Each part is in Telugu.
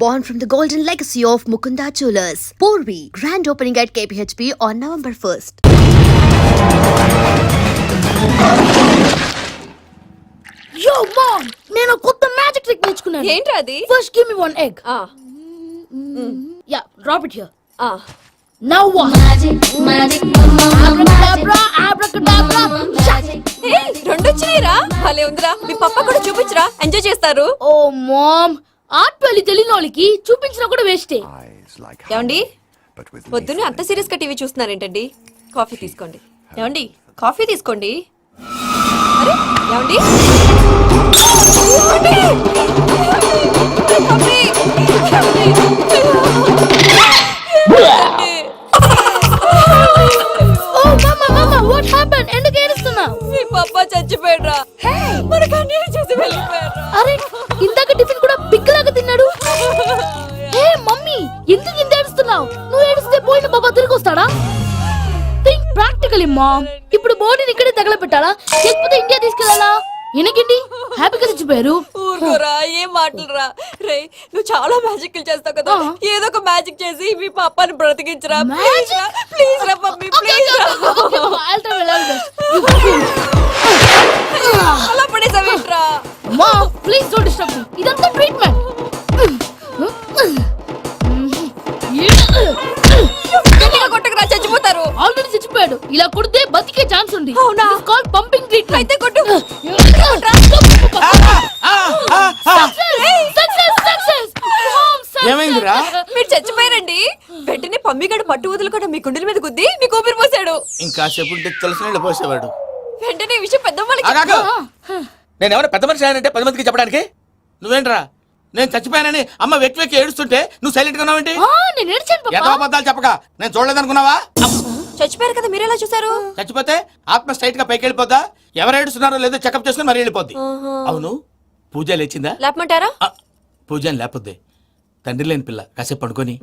born from the golden legacy of Mukunda Jewelers. Porvi, grand opening at KPHP on November 1st. Yo mom, నేను కొత్త మ్యాజిక్ ట్రిక్ నేర్చుకున్నాను. ఏంట్రా అది? First give me one egg. Yeah, drop it here. Now what? Magic, abracadabra, abracadabra. ఏయ్, రెండు వచ్చినాయిరా. భలే ఉందిరా. మీ పప్ప కూడా చూపించరా, ఎంజాయ్ చేస్తారు. Oh mom, ఆర్ట్ పెళ్లి తెలియని వాళ్ళకి చూపించినా కూడా వేస్టే. ఏమండి, పొద్దున్నే అంత సీరియస్ గా టీవీ చూస్తున్నారేంటండి? కాఫీ తీసుకోండి. ఏమండి, కాఫీ తీసుకోండి. అరే ఏమండి, Oh mama, what happened? ఎందుకు ఏడుస్తున్నావు? మీ పప్ప చచ్చిపోయాడురా. మనకు అన్యాయం చేసి వెళ్ళిపోయాడురా. అరే ఇందాక టిఫిన్ కూడా పిక్కలాగా తిన్నాడు. హే మమ్మీ, ఎందుకు ఇంత ఏడుస్తున్నావు? నువ్వు ఏడిస్తే పోయిన బాబా తిరిగి వస్తాడా? Think practically ma'am. ఇప్పుడు బాడీని ఇక్కడే తగలబెట్టాలా లేకపోతే ఇండియా తీసుకెళ్ళాలా? ఎనకండి హ్యాపీగా చచ్చిపోయారు. ఊరుకోరా, ఏం మాటలురా. రే, నువ్వు చాలా మ్యాజిక్ చేస్తావు కదా, ఏదో ఒక మ్యాజిక్ చేసి మీ పాపాని బ్రతికించరా. ప్లీజ్ రా మమ్మీ, ప్లీజ్ రా. అలా పడేసావేంట్రా? Mom please don't disturb me. ఇదంతా ట్రీట్మెంట్. గట్టిగా కొట్టకురా, చచ్చిపోతారు. ఆల్రెడీ చచ్చిపోయాడు. ఇలా కొడితే బతికే ఛాన్స్ ఉంది. అవునా? It's called pumping treatment. అయితే కొట్టు. ఏమైందిరా? మీరు చచ్చిపోయారండి. వెంటనే పమ్మిగాడు పట్టు వదులుకుండా మీ గుండెల మీద గుద్ది మీకు ఊపిరి పోసాడు. ఇంకా సేపు తెలిసిన వాళ్ళు పోసేవాడు. వెంటనే ఈ విషయం పెద్ద నేను ఎవరైనా పెద్ద మనిషి ఆయనంటే 10 మందికి చెప్పడానికి. నువ్వేంట్రా నేను చచ్చిపోయానని అమ్మ వెక్కి ఏడుస్తుంటే నువ్వు సైలెంట్ గా ఉన్నావేంటి? నేను ఏడ్చాను పాపా. ఎంతో అబద్ధాలు చెప్పక నేను చూడలేదనుకున్నావా? చచ్చిపోయారు కదా, మీరెలా చూసారు? చచ్చిపోతే ఆత్మ స్ట్రైట్ గా పైకి వెళ్ళిపోద్దా? ఎవరు ఏడుస్తున్నారో లేదో చెకప్ చేసుకుని మరీ వెళ్ళిపోద్ది. అవును, పూజ లేచిందా? లేపమంటారా? పూజ లేకపోద్ది. తండ్రి లేని పిల్ల కాసేపు పడుకొని.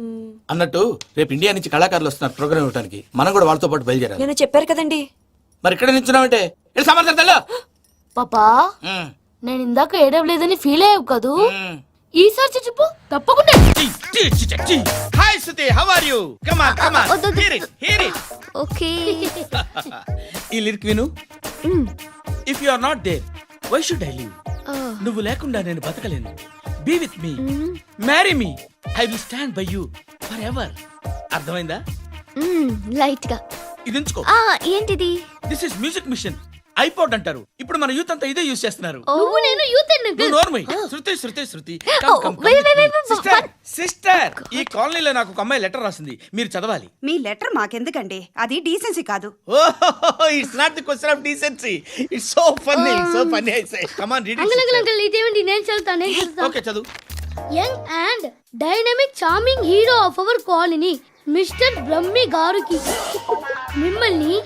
అన్నట్టు రేపు ఇండియా నుంచి కళాకారులు వస్తున్నారు ప్రోగ్రామ్ ఇవ్వడానికి. మనం కూడా వాళ్ళతో పాటు బయలుదేరాలి. నేను చెప్పారు కదండి. మరి ఇక్కడ నిల్చున్నావంటే సమర్థతలో పాపా, నేను ఇందాక ఏడవలేదని ఫీల్ అయ్యావు కదూ. ఈసారి చచ్చిపో తప్పకుండా. Hi Shruti, how are you? Come on come on, hear it. Okay. ఈ లిరిక్ విను. If you are not there why should I live? నువ్వు లేకుండా నేను బతకలేను. Be with me, marry me, I will stand by you forever. అర్థమైందా? లైట్ గా. ఇది ఉంచుకో. ఏంటిది? This is music machine. IPod అంటారు. ఇప్పుడు మన యూత్ అంతా ఇదే యూజ్ చేస్తున్నారు. నువ్వు నేను యూత్ నువ్వు నోర్మై. శృతి సిస్టర్, ఈ కాలనీలో నాకు ఒక అమ్మాయి లెటర్ రాసింది, మీరు చదవాలి. మీ లెటర్ మాకెందుకండి, అది డీసెన్సీ కాదు. It's not the question of decency. It's so funny I say. Come on read it. Uncle ఇదేంటి? నేను చదువుతాను. ఓకే చదువు. Young and dynamic charming hero of our colony mister Brahmi గారికి మిమ్మల్ని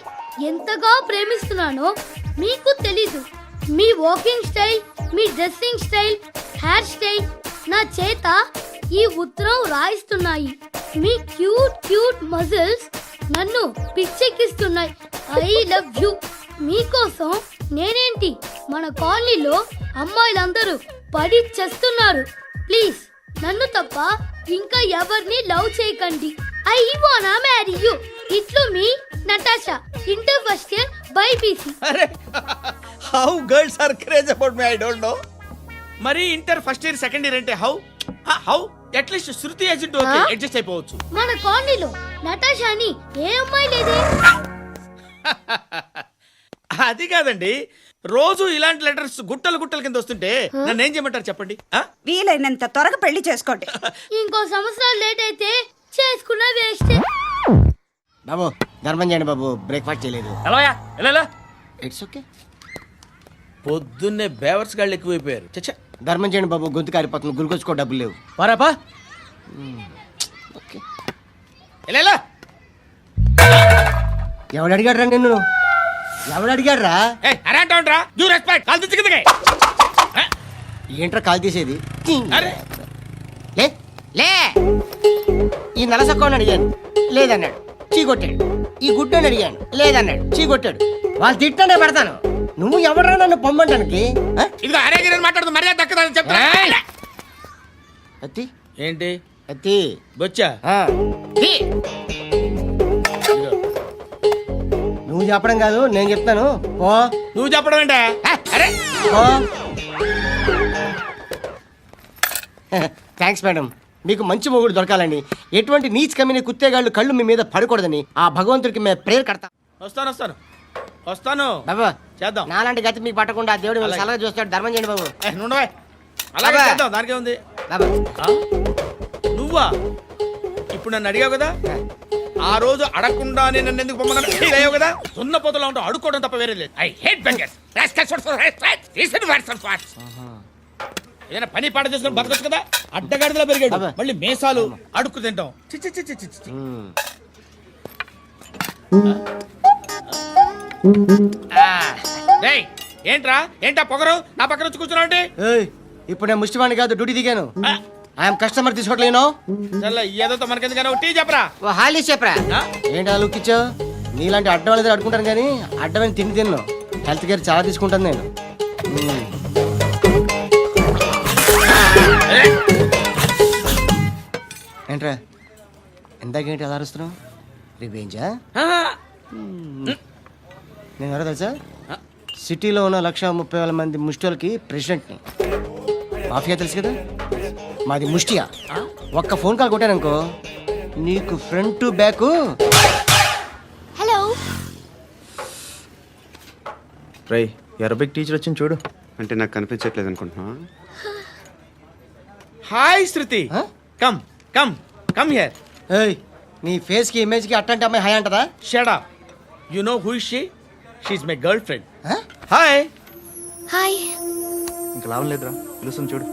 ఎంతగా ప్రేమిస్తున్నానో మీకు తెలీదు. మీ వాకింగ్ స్టైల్, మీ డ్రెస్సింగ్ స్టైల్, హెయిర్ స్టైల్ నా చేత ఈ ఉత్తరం రాయిస్తున్నాయి. మీ క్యూట్ మజిల్స్ నన్ను పిచ్చెక్కిస్తున్నాయి. I love you. మీకోసం నేనేంటి, మన కాలనీలో అమ్మాయిలందరూ పడి చేస్తున్నారు. ప్లీజ్ నన్ను తప్ప ఇంకా ఎవరిని లవ్ చేయకండి. ఐ వానా మ్యారీ యూ. ఇట్లు మీ Natasha, inter first year BiPC. అరే how girls are craze about me, I don't know. మరి inter first year second year అంటే how at least Shruti agent okay adjust అయిపోవచ్చు. మన కాలనీలో నటాషా అని ఏ అమ్మాయి లేదే. అది కాదండి, రోజు ఇలాంటి లెటర్స్ గుట్టల కింద వస్తుంటే నన్ను ఏం చేయమంటారు చెప్పండి? వీలైనంత త్వరగా పెళ్లి చేసుకోండి. ఇంకో సంవత్సరాలు లేట్ అయితే చేసుకున్న వేస్ట్. బాబు ధర్మం చేయండి బాబు, బ్రేక్ఫాస్ట్ చేయలేదు. It's okay. పొద్దున్నే బేవర్స్ గాళ్ళు ఎక్కువైపోయారు. చచ్చా, ధర్మం చేయండి బాబు, గొంతు కారిపోతుంది, గురికొచ్చుకో డబ్బులు లేవు. పారాపా. ఓకే. ఎవడు అడిగాడు రా నిన్ను? ఎవడు అడిగాడు రా? ఏంట్రా కాల్ తీసేది? లే లే. ఈ నలసక్కని అడిగాను, లేదన్నాడు, చీ కొట్టాడు. ఈ గుడ్డని అడిగాను, లేదన్నాడు, చీ కొట్టాడు. వాళ్ళు తిట్టానే పెడతాను. నువ్వు ఎవడరా నన్ను పొమ్మంటానికి? ఇదిగో అరే మాట్లాడుతూ మర్యాద దక్కదని చెప్తా. అత్తి ఏంటి తీ. బొచ్చా ఆ, తీ. నువ్వు చెప్పడం కాదు నేను చెప్తాను ఓ నువ్వు చెప్పడం ఏంటా? అరే ఓ థ్యాంక్స్ మేడం. మీకు మంచి మొగుడు దొరకాలని, ఎటువంటి నీచ్ కమ్మిన కుత్తేగాళ్ళు కళ్ళు మీ మీద పడకూడదని ఆ భగవంతుడికి మేము ప్రేయర్ కడతాం. వస్తాను బాబా చేద్దాం. నాలాంటి గతి మీకు పట్టకుండా ఆ దేవుడు మిమ్మల్ని సలహా చూస్తాడు. ధర్మం చేయండి బాబు. నుండవే అలాగే అబ్బా. చేద్దాం, దానికే ఉంది. బాబా నువ్వా ఇప్పుడు నన్ను అడిగావు కదా, ఆ రోజు అడగకుండానే నన్ను ఎందుకు పొమ్మన్నా ఫీల్ అయ్యావు కదా. సున్న పోతలో ఉంటావు, అడుక్కోవడం తప్ప వేరే లేదు. I hate bangers. ఏదైనా పని పాట చేసుకుని బతకొచ్చు కదా. అడ్డగాడిలో పెరిగాడు, అబ్బా. మళ్ళీ మేసాలు అడుక్కు తింటాం. చి చి చి చి చి చి. రేయ్, ఏంటా పొగరు నా పక్కన వచ్చి కూర్చున్నావు అంటే? ఏయ్, ఇప్పుడు నేను ముష్టివాణి కాదు, డ్యూటీ దిగాను. ఐఎమ్ కస్టమర్ తీసుకోవట్లేను. ఏదో మనకెందుకు కానీ టీ చెప్పరా. ఓ హాలీ చెప్పరా. ఆ? ఏంటి ఆ లుక్ ఇచ్చావు? నీలాంటి అడ్డం వాళ్ళ దగ్గర అడుకుంటాను కానీ అడ్డమైన తిండి తిన్ను. హెల్త్ కేర్ చాలా తీసుకుంటాను నేను. ఏంట్రా ఎందాకేంటి అలా అరుస్తున్నావు? రివేంజా? నేను ఎవరో తెలుసా? సిటీలో ఉన్న 130,000 మంది ముష్టిలకి ప్రెసిడెంట్ని. మాఫియా తెలుసు కదా, మాది ముష్టియా. ఒక్క ఫోన్ కాల్ కొట్టాననుకో నీకు ఫ్రంట్ టు బ్యాక్. హలో. రై అరబిక్ టీచర్ వచ్చింది చూడు. అంటే నాకు కనిపించట్లేదు అనుకుంటున్నా. Hi Shruti. Huh? Come come come here. ఏయ్, నీ ఫేస్ కి ఇమేజ్ కి అట్టంటే అమ్మాయి హాయ్ అంటదా? Shut up. You know who is she? She is my girlfriend. Huh? Hi. Hi. ఇంకా లాభం లేదురా, పిలుస్తుంది చూడు.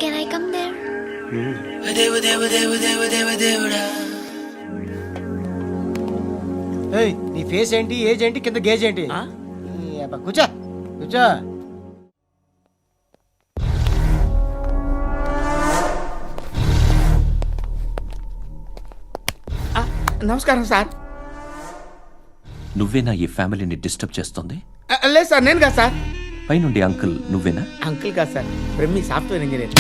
Can I come there? ఏయ్, నీ ఫేస్ ఏంటి, ఏజ్ ఏంటి, కింద గేజ్ ఏంటి? Huh? ఈ అబ్బా, కూర్చో కూర్చో. నమస్కారం సార్. నువ్వేనా ఈ ఫ్యామిలీని డిస్టర్బ్ చేస్తుంది? లేదు సార్, నేను కాదు సార్. పైనుండి అంకుల్ నువ్వేనా? అంకుల్ కాదు సార్, బ్రహ్మి సాఫ్ట్వేర్ ఇంజనీర్.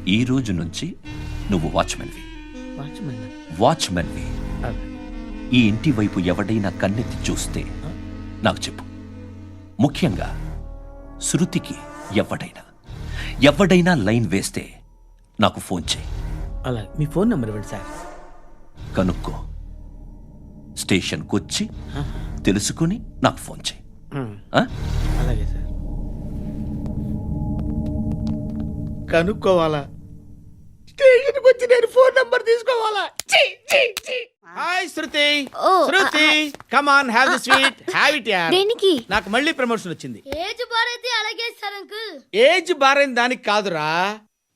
ఈ రోజు నుంచి నువ్వు వాచ్మెన్వి. వాచ్మెన్. వాచ్మెన్వి. ఈ ఇంటి వైపు ఎవడైనా కన్నెత్తి చూస్తే నాకు చెప్పు. ముఖ్యంగా శృతికి ఎవడైనా లైన్ వేస్తే నాకు ఫోన్ చేయి. అలా మీ ఫోన్ నెంబర్ ఇవ్వండి సార్. కనుక్కో, స్టేషన్కి వచ్చి తెలుసుకుని నాకు ఫోన్ చేయి. ఆ? అలాగే సార్. కనుక్కోవాలా? స్టేషన్కి వచ్చి నేను ఫోన్ నంబర్ తీసుకోవాలా? Hi Shruti. Shruti, come on, have the sweet, have it యార్. దేనికి? నాకు మళ్ళీ ప్రమోషన్ వచ్చింది. ఏజ్ బారైతే అలాగే సార్ అంకుల్. ఏజ్ బారైన దానికి కాదురా,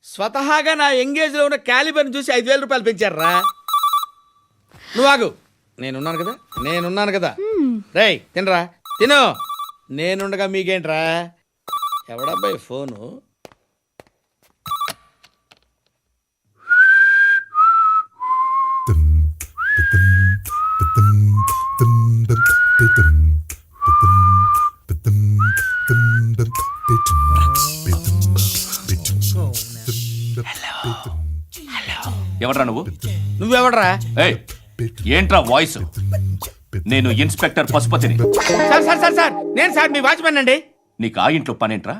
స్వతహాగా నా ఎంగేజ్ లో ఉన్న క్యాలిబర్ చూసి 5,000 రూపాయలు పెంచారా. నువ్వు ఆగు, నేనున్నాను కదా. రేయ్ తినరా, తిను. నేనుండగా మీకేంట్రా? ఎవడబ్బాయి ఫోను? ఎవడ్రా నువ్వు? నువ్వెవడరా? ఏయ్, ఏంట్రా వాయిస్? నేను ఇన్స్పెక్టర్ పశుపతిని. సార్ సార్ సార్ సార్, నేను సార్ మీ వాచ్మెన్ అండి. నీకు ఆ ఇంట్లో పనేంట్రా?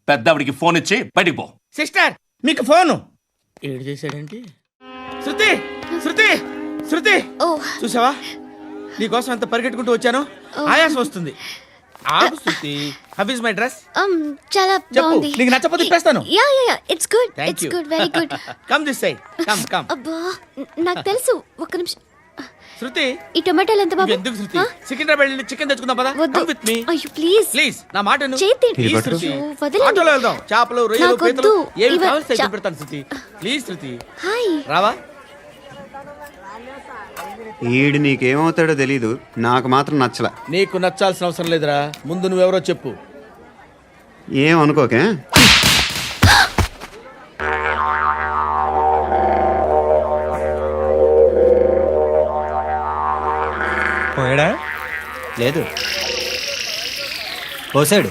పెద్దవిడికి ఫోన్ ఇచ్చి బయటికి పో. సిస్టర్, మీకు ఫోను. ఏడు చేశాడేంటి? శృతి, శృతి, శృతి, చూసావా నీకోసం ఎంత పరిగెట్టుకుంటూ వచ్చాను. ఆయాసం వస్తుంది. ఆగు Shruti. How is my dress? చాలా చెప్పు, బాగుంది. నీకు నచ్చకపోతే తిప్పేస్తాను. Yeah it's good. Thank it's you. Good, very good. Come this side, come come. అబ్బా, నాకు తెలుసు. ఒక్క నిమిషం. శృతి, ఈ టొమాటోలు ఎంత బాబు? ఎందుకు శృతి? సికింద్రాబాద్ వెళ్ళి చికెన్ తెచ్చుకుందాం పదా. వద్దు. కమ్ విత్ మీ అయ్యో ప్లీజ్. ప్లీజ్, నా మాట విను. చేతి Please, శృతి. వదలండి. ఆటోలో వెళ్దాం. చేపలు, రొయ్యలు, నాకు పీతలు వద్దు. ఏమి ఇవ- కావాలి చా- పెడతాను శృతి. Please Shruti, hi. రావా? ఈడు నీకేమవుతాడో తెలీదు, నాకు మాత్రం నచ్చలా. నీకు నచ్చాల్సిన అవసరం లేదురా, ముందు నువ్వెవరో చెప్పు. ఏమనుకోకే. పోయాడా? లేదు. పోసాడు.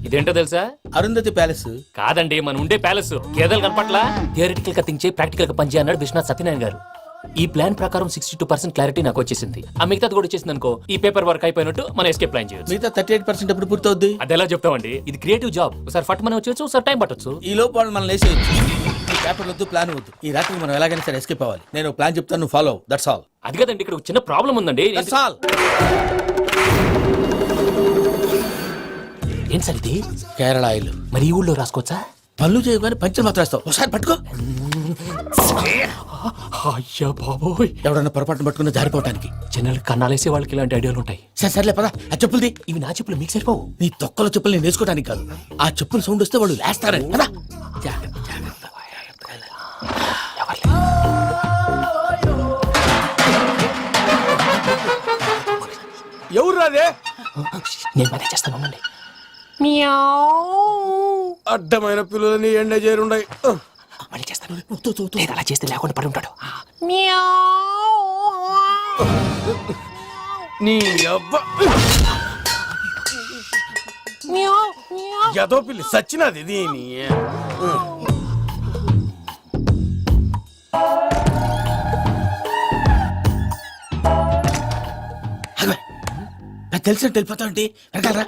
ఇదేంటో తెలుసా? అరుంధతి ప్యాలెస్. కాదండి, మన ఉండే ప్యాలెస్. గేదెలు కనపట్లా? థియరిటికల్ గా థింక్ చేయి, ప్రాక్టికల్ గా పనిచేయ అన్నాడు విశ్వనాథ్ సత్యనారాయణ గారు. ఈ ప్లాన్ ప్రకారం 62% క్లారిటీ నాకు వచ్చేసింది. ఆ మిగతాది కూడా వచ్చేసింది అనుకో, ఈ పేపర్ వర్క్ అయిపోయినట్టు మనం ఎస్కేప్ ప్లాన్ చేయొచ్చు. మిగతా 38% ఎప్పుడు పూర్తవుద్ది? అది ఎలా చెప్తామండి? ఇది క్రియేటివ్ జాబ్. ఒకసారి ఫట్ మనం వచ్చేచ్చు, ఒకసారి టైం పట్టొచ్చు. ఈ లోపు వాళ్ళు మనం లేసేయచ్చు. ఈ పేపర్ వద్దు, ప్లాన్ వద్దు. ఈ రాత్రికి మనం ఎలాగైనా సరే ఎస్కేప్ అవ్వాలి. నేను ప్లాన్ చెప్తాను, నువ్వు ఫాలో. That's all. అది కదండి, ఇక్కడ ఒక చిన్న ప్రాబ్లం ఉందండి. That's all. ఏం సార్ ఇది? కేరళ ఆయిల్. మరి ఈ ఊళ్ళో రాసుకోవచ్చా? పనులు చేయగానే పంచర్ మాత్రం వేస్తావు. ఒకసారి పట్టుకో. అయ్యా బాబోయ్, ఎవడన్నా పొరపాటున పట్టుకున్న జారిపోవటానికి. జనరల్ కన్నాలేసే వాళ్ళకి ఇలాంటి ఐడియాలు ఉంటాయి. సర్లే పదా. ఆ చెప్పులది. ఇవి నా చెప్పులు, మీకు సరిపోవు. నీ తొక్కల చెప్పులు నేను వేసుకోవడానికి కాదు, ఆ చెప్పులు సౌండ్ వస్తే వాళ్ళు లేస్తారని కదా. ఎవరు రాదే? నేను మేనేజ్ చేస్తాను, ఉండండి. అడ్డమైన పిల్లలని ఎండ చేరుండయి. మళ్ళీ చేస్తాను. లేదు, అలా చేస్తే లేకుండా పడి ఉంటాడు. నీ అబ్బా ఎదో పిల్లి సచ్చినది దీని. నాకు తెలిసినట్టు వెళ్ళిపోతావు ఏంటి? వెనకాలరా.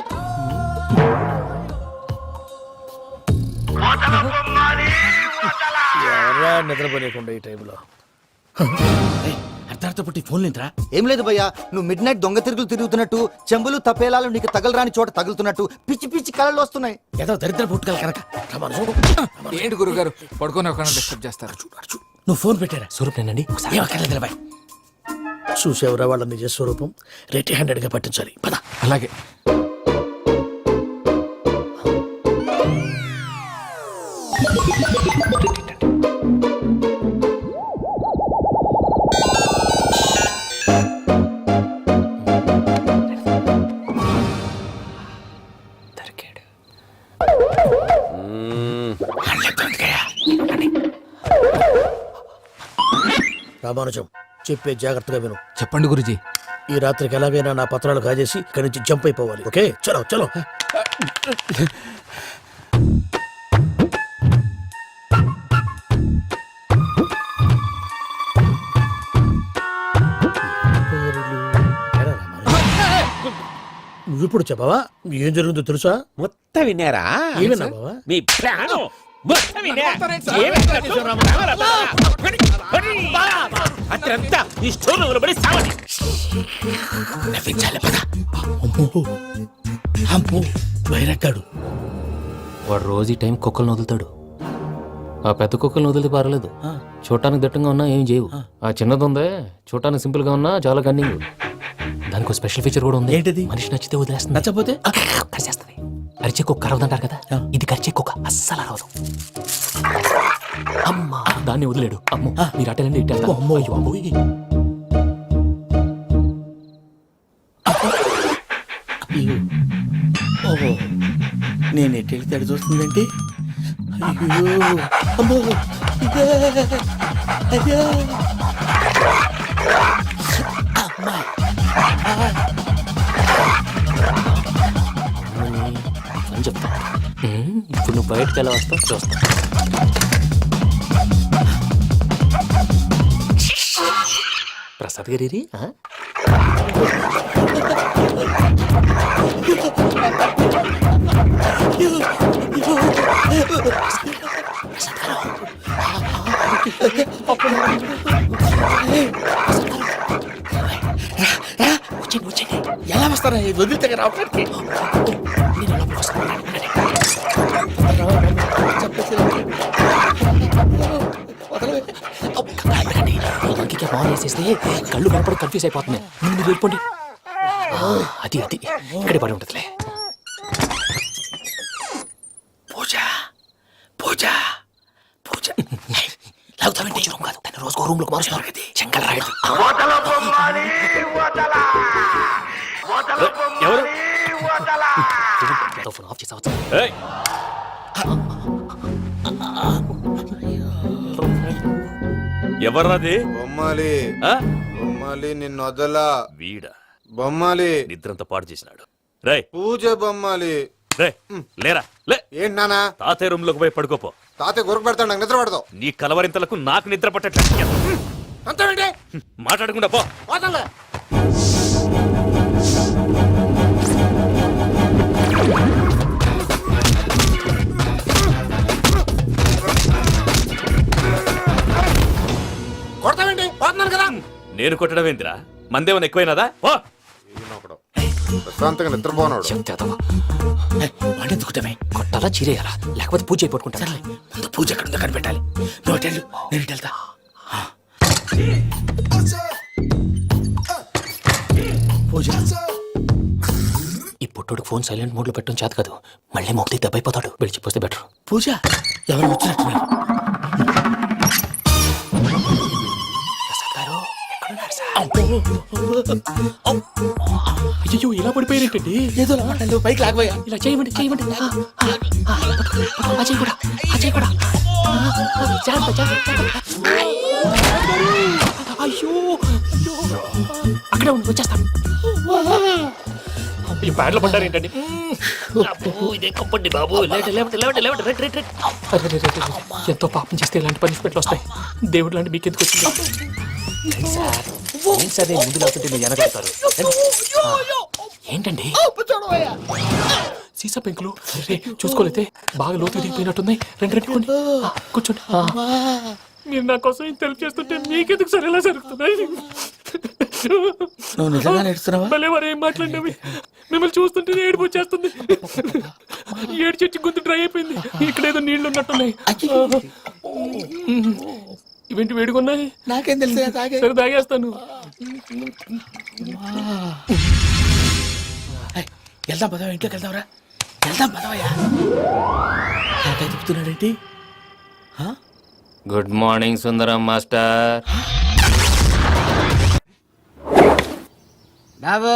ఎవరా నిద్రపోలేకుండా ఈ టైంలో? అర్ధార్థ పుట్టి ఫోన్ లేంట్రా. ఏం లేదు భయ్యా, నువ్వు మిడ్ నైట్ దొంగ తిరుగులు తిరుగుతున్నట్టు, చెంబులు తపేలాలు నీకు తగలరాని చోట తగులుతున్నట్టు పిచ్చి పిచ్చి కళలు వస్తున్నాయి. ఏదో దరిద్ర పుట్టుకల కనుక. ఏంటి గురుగారు పడుకొని ఒక డిస్టర్బ్ చేస్తారు? నువ్వు ఫోన్ పెట్టారా? స్వరూప్ నేనండి. ఒకసారి ఏమక్కర్లేదు బాయ్. చూసేవరా వాళ్ళ నిజ స్వరూపం. రెట్టి హ్యాండెడ్ గా పట్టించాలి. పద. అలాగే. దొరికాడు. రామానుజం, చెప్పే జాగ్రత్తగా విను. చెప్పండి గురుజీ. ఈ రాత్రికి ఎలాగైనా నా పత్రాలు కాజేసి ఇక్కడి నుంచి జంప్ అయిపోవాలి. ఓకే, చలో చలో. నువ్విప్పుడు చెప్పవా ఏం జరుగుతుందో తెలుసా? మొత్తం విన్నారా? ఏమన్నా బావా? మీ ప్రాణం మొత్తం అత్యంతా ఈ స్టోర్లో పడి సావండి. నవ్వించాలి పద. అమ్మో అమ్మో, వైరక్కాడు. వాడు రోజు ఈ టైం కుక్కలను వదులుతాడు. ఆ పెద్ద కుక్కలను వదిలితే పర్లేదు, చూడటానికి దట్టంగా ఉన్నా ఏం చేయవు. ఆ చిన్నది ఉందే, చూడటానికి సింపుల్ గా ఉన్నా చాలా కన్నింగ్. దానికి ఒక స్పెషల్ ఫీచర్ కూడా ఉంది. ఏంటిది? మనిషి నచ్చితే వదిలేస్తుంది, నచ్చపోతే కరిచేస్తుంది. అరిచే కుక్క అరవదంటారు కదా, ఇది కరిచే కుక్క అస్సలు అరవదు. అమ్మా, దాన్ని వదిలేడు. అమ్మో, మీరు అటెండి ఇట్టే. అమ్మో. ఓహో, నేను ఎటు వెళ్తాడు చూస్తుందంటే. అయ్యో అమ్మో, అయ్యో అమ్మా. అని చెప్తా. ఇప్పుడు నువ్వు బయటకు ఎలా వస్తావు చూస్తా. ప్రసాద్ గారి వచ్చండి. ఎలా వస్తారా? వదిలితే రావడానికి. బాగా వేసేస్తే కళ్ళు కనపడి కన్ఫ్యూజ్ అయిపోతున్నాయి. మీరు వెళ్ళిపోండి. అది అది ఇక్కడే పడి ఉంటుందిలే. పూజ పూజ పూజ. లాగుతామంటే రూమ్ కాదు, తన రోజుకో రూమ్ లోకి మారుస్తున్నారు కదా. చెంగల్ రాయడు. ఫోన్ ఆఫ్ చేసావచ్చు. ఎవర్రాది? బొమ్మాలి బొమ్మాలి నిన్ను వదలా. వీడా బొమ్మాలి నిద్రంతా పాడు చేసినాడు. రే పూజ బొమ్మాలి. రే లేరా లే. ఏంటి నానా? తాతయ్య రూమ్ లోకి పోయి పడుకోపో. తాతయ్య గురకు పెడతాడు, నాకు నిద్ర పడతావు. నీ కలవరింతలకు నాకు నిద్ర పట్టట్లేదు. అంతేంటి? మాట్లాడకుండా పో. పోతాలే. కొడతావేంటి? పోతున్నాను కదా. నేను కొట్టడం ఏందిరా? మందేమన్నా ఎక్కువైనదా? పో. ప్రశాంతంగా నిద్రపోనాడు. వాడెందుకుంటామే కొట్టాలా చీరేయాలా లేకపోతే పూజ అయిపోట్టుకుంటా. సర్లే ముందు పూజ ఎక్కడ ఉందో కనిపెట్టాలి. నువ్వు వెళ్ళు, నేను ఇటు వెళ్తా. పూజ ఈ పుట్టోడికి ఫోన్ సైలెంట్ మోడ్ లో పెట్టడం చేత కాదు. మళ్ళీ మొక్కి దెబ్బైపోతాడు. విడిచిపోతే బెటర్. పూజ ఎవరు వచ్చినట్టున్నారు? ప్రసాద్ గారు ఎక్కడున్నారు సార్? అయ్యో ఇలా పడిపోయారేంటండి? ఏదో మాట్లాడు, పైకి లాగబోయా. ఇలా చేయమండి చేయమండి. అజయ్ కూడా అజయ్ కూడా జాగ్రత్త, జాగ్రత్త. అయ్యో అయ్యో అక్కడే ఉండి వచ్చేస్తాను. ఈ బ్యాడ్లో పడ్డారేంటండి? ఇదే కంపండి బాబు. ఎంతో పాపం చేస్తే ఇలాంటి పనిష్మెంట్లు వస్తాయి. దేవుడు లాంటి మీకు ఎందుకు వచ్చింది సార్? సరే ముందు లేకుంటే మీరు వెనకాడతారు. ఏంటండి సీసా పెంకులు చూసుకోలేతే బాగా లోతు దిగిపోయినట్టున్నాయి. రెండు కూర్చోండి. మీరు నా కోసం ఇంత హెల్ప్ చేస్తుంటే మీకెందుకు సరే ఎలా జరుగుతున్నాయి? నువ్వు నిజంగా నేర్చుతున్నావా? భలే వారు ఏం మాట్లాడినవి. మిమ్మల్ని చూస్తుంటే ఏడుపు వచ్చేస్తుంది. ఏడు చెట్టు గొంతు డ్రై అయిపోయింది. ఇక్కడ ఏదో నీళ్లు ఉన్నట్టున్నాయి. ఇవేంటి వేడుకున్నాయి? నాకేం తెలుసు? సరే తాగేస్తాను. వెళ్దాం పదవా, ఇంట్లోకి వెళ్దాంరా. వెళ్దాం పదవయ్యా. నాకై చెప్తున్నాడేంటి? గుడ్ మార్నింగ్ సుందరం మాస్టర్. బాబు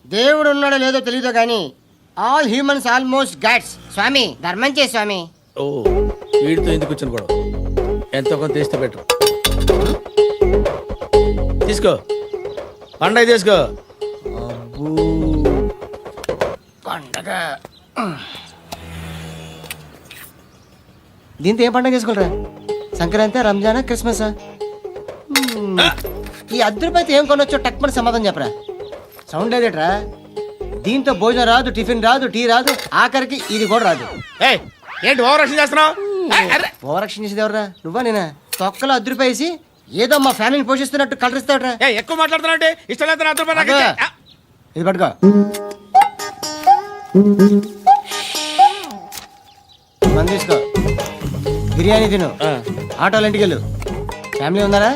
దేవుడు ఉన్నాడో లేదో తెలియదు కానీ ఆల్ హ్యూమన్స్ ఆల్మోస్ట్ గాడ్స్. స్వామి ధర్మం చే స్వామి. ఓ వీడితో ఎందుకు వచ్చిన గొడవ? ఎంతో కొంత తీస్తే బెటర్. తీసుకో పండగ తీసుకో. పండగ దీంతో ఏం పండగ చేసుకోరా? సంక్రాంతి, రంజానా, క్రిస్మస్? ఈ రూపాయలతో ఏం కొనొచ్చో టక్మని సమాధానం చెప్పరా. సౌండ్ లేదేట్రా? దీంతో భోజనం రాదు, టిఫిన్ రాదు, టీ రాదు, ఆఖరికి ఇది కూడా రాదు. ఏంటి ఓవర్ యాక్షన్ చేస్తున్నావు? ఓవర్ యాక్షన్ చేసేది ఎవరా? నువ్వా నేనా? తొక్కలో రూపాయలు వేసి ఏదో మా ఫ్యామిలీని పోషిస్తున్నట్టు కలరిస్తావుట్రా. ఎక్కువ మాట్లాడుతున్నా ఇష్టం లేదు. ఇది పట్టుకో. మంది తీసుకో, బిర్యానీ తిను, ఆటోలు ఇంటికి వెళ్ళు. ఫ్యామిలీ ఉన్నారా?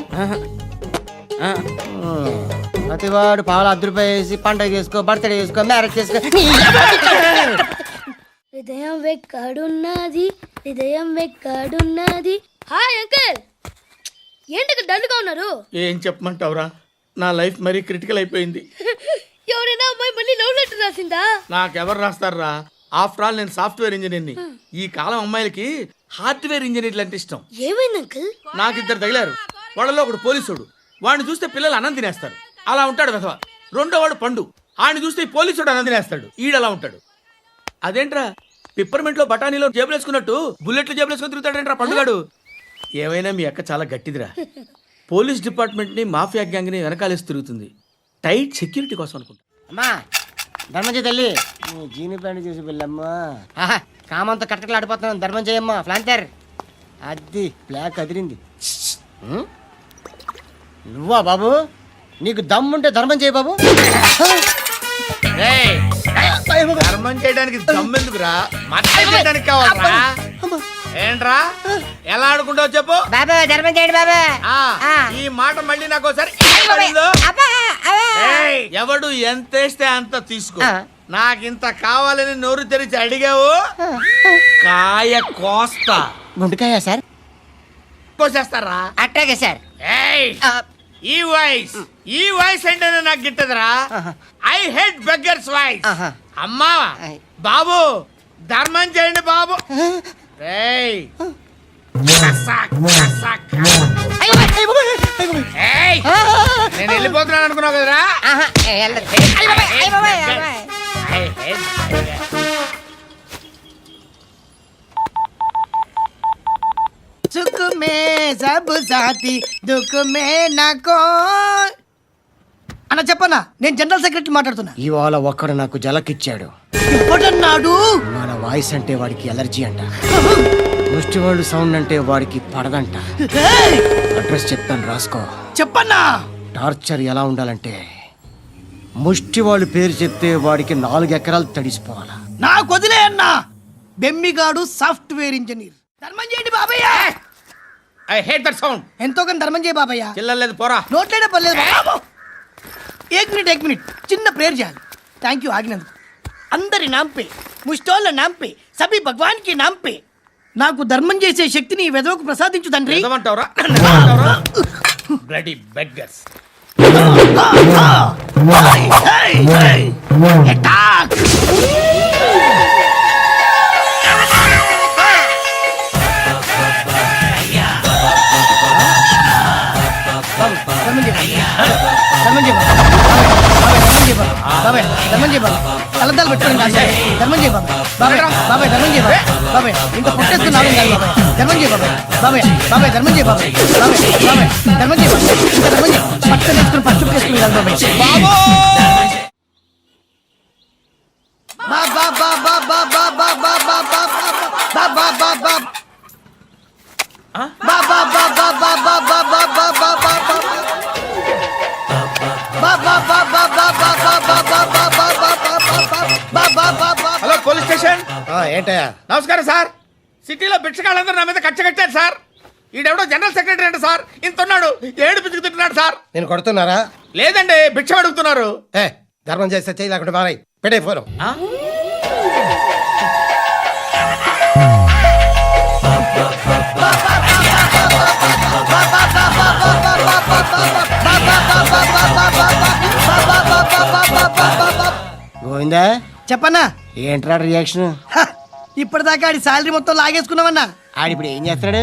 ప్రతివాడు పావులు రూపాయలు వేసి పండగ చేసుకో, బర్త్డే చేసుకో, మ్యారేజ్ చేసుకో. హృదయం వెక్కడున్నది, హృదయం వెక్కడున్నది. హాయ్ అంకుల్, ఏంటి డల్గా ఉన్నారు? ఏం చెప్పమంటావురా, నా లైఫ్ మరీ క్రిటికల్ అయిపోయింది. ఎవరైనా అమ్మాయి మళ్ళీ లవ్ లెటర్ రాసిందా? నాకెవరు రాస్తారా? ఆఫ్టర్ ఆల్ నేను సాఫ్ట్వేర్ ఇంజనీర్ని. ఈ కాలం అమ్మాయిలకి హార్డ్వేర్ ఇంజనీర్లు అంటే ఇష్టం. ఏమైంది అంకుల్? నాకు ఇద్దరు తగిలారు. వాళ్ళలో ఒకడు పోలీసుడు. వాడిని చూస్తే పిల్లలు అన్నం తినేస్తారు, అలా ఉంటాడు వెధవ. రెండో వాడు పండు. ఆయన చూస్తే ఈ పోలీసుడు అన్నం తినేస్తాడు, ఈడలా ఉంటాడు. అదేంట్రా పిప్పర్మెంట్ లో బఠానీలో జేబులు వేసుకున్నట్టు బుల్లెట్లు జేబులు వేసుకుని తిరుగుతాడేంట్రా పండుగాడు. ఏమైనా మీ అక్క చాలా గట్టిదిరా. పోలీస్ డిపార్ట్మెంట్ ని మాఫియా గ్యాంగ్ ని వెనకాలేసి తిరుగుతుంది. టైట్ సెక్యూరిటీ కోసం అనుకుంటా. అమ్మా ధర్మం చేయ తల్లి. జీని ప్యాంట్ చేసి వెళ్ళమ్మా. కామంతో కట్టకలాడిపోతున్నాను. ధర్మం చేయమ్మా. ఫ్లాంతర్ అది బ్లాక్ అదిరింది. నువ్వా బాబు? నీకు దమ్ముంటే ధర్మం చేయ బాబు. ధర్మం చేయడానికి దమ్మెందుకురా? మర్యాద చేయడానికి కావాలరా? ఏంట్రా ఎలా ఆడుకుంటావు చెప్పు. బాబా ధర్మం చేయండి బాబా. ఈ మాట మళ్ళీ నాకు ఒకసారి ఎవడు ఎంత వేస్తే అంత తీసుకో. నాకింత కావాలని నోరు తెరిచి అడిగావు, కాయ కోస్తా. గుండెకాయ సార్? కోసేస్తారా? అట్టాగే సార్. ఈ వాయిస్ అంటే నాకు గిట్టదురా. I hate beggars voice. అమ్మా బాబు ధర్మం చేయండి బాబు. నేను వెళ్ళిపోతున్నాను అనుకున్నావు కదరా. సబ్ సాతి దుఃఖ మే నాకో అన్న చెప్పన్నా, నేను జనరల్ సెక్రటరీ మాట్లాడుతున్నా. ఇవాళ ఒక్కడు నాకు జలకిచ్చాడు. ఇప్పుడన్నాడు మన వాయిస్ అంటే వాడికి ఎలర్జీ అంట, ముష్టి వాళ్ళు సౌండ్ అంటే వాడికి పడదంట. అడ్రస్ చెప్తాను రాసుకో. చెప్పన్నా. టార్చర్ ఎలా ఉండాలంటే ముష్టి వాళ్ళు పేరు చెప్తే వాడికి 4 ఎకరాలు తడిసిపోవాలా. నాకు వదిలే అన్నా. బెమ్మిగాడు సాఫ్ట్వేర్ ఇంజనీర్. ధర్మం చేయండి బాబయ్య. I hate that sound. ఎంతో కొంత ధర్మం చేయ బాబయ్య. చిల్లలేదు పోరా. నోట్లేడే పర్లేదు బాబు. ఏక్ మినిట్ చిన్న ప్రేయర్ చేయాలి. థ్యాంక్ యూ ఆగినందుకు. అందరి నాంపే, ముష్టోళ్ళ నాంపే, సభీ భగవాన్ కి నాంపే నాకు ధర్మం చేసే శక్తిని ఈ వెధవకు ప్రసాదించు తండ్రి. ఏమంటావురా? Bloody beggars. కలద్దాలు పెట్టుకోండి ధర్మం చేయ బాబాయ్. బాబాయ్ ధర్మం చేయ బాబాయ్. ఇంకా పుట్టేస్తున్నావు ధర్మం చేయ బాబాయ్. బాబాయ్ ధర్మం చేయ బాబాయ్. బాబాయ్ ధర్మం చేయ ఇంకా ధర్మం చేయ. పట్టు నేర్చుకుని పట్టు వేసుకుని బాబాయ్. Hello police station. ఏంటయ్యా? నమస్కారం సార్. సిటీలో భిక్షకాళ్ళందరూ నా మీద కచ్చ కట్టారు సార్. ఈడెవడో జనరల్ సెక్రటరీ అంట సార్. ఇంత ఉన్నాడు, ఏడు పిచ్చుకు తింటున్నాడు సార్. నేను కొడుతున్నారా? లేదండి, భిక్ష అడుగుతున్నారు. ధర్మం చేస్తే చేయి లేకుండా మారాయి. పెట్టే ఫోన్. గోవిందా చెప్పన్నా. ఏంట్రా రియాక్షన్? ఇప్పటిదాకా ఆడి శాలరీ మొత్తం లాగేసుకున్నావన్నా. ఆడిప్పుడు ఏం చేస్తాడు?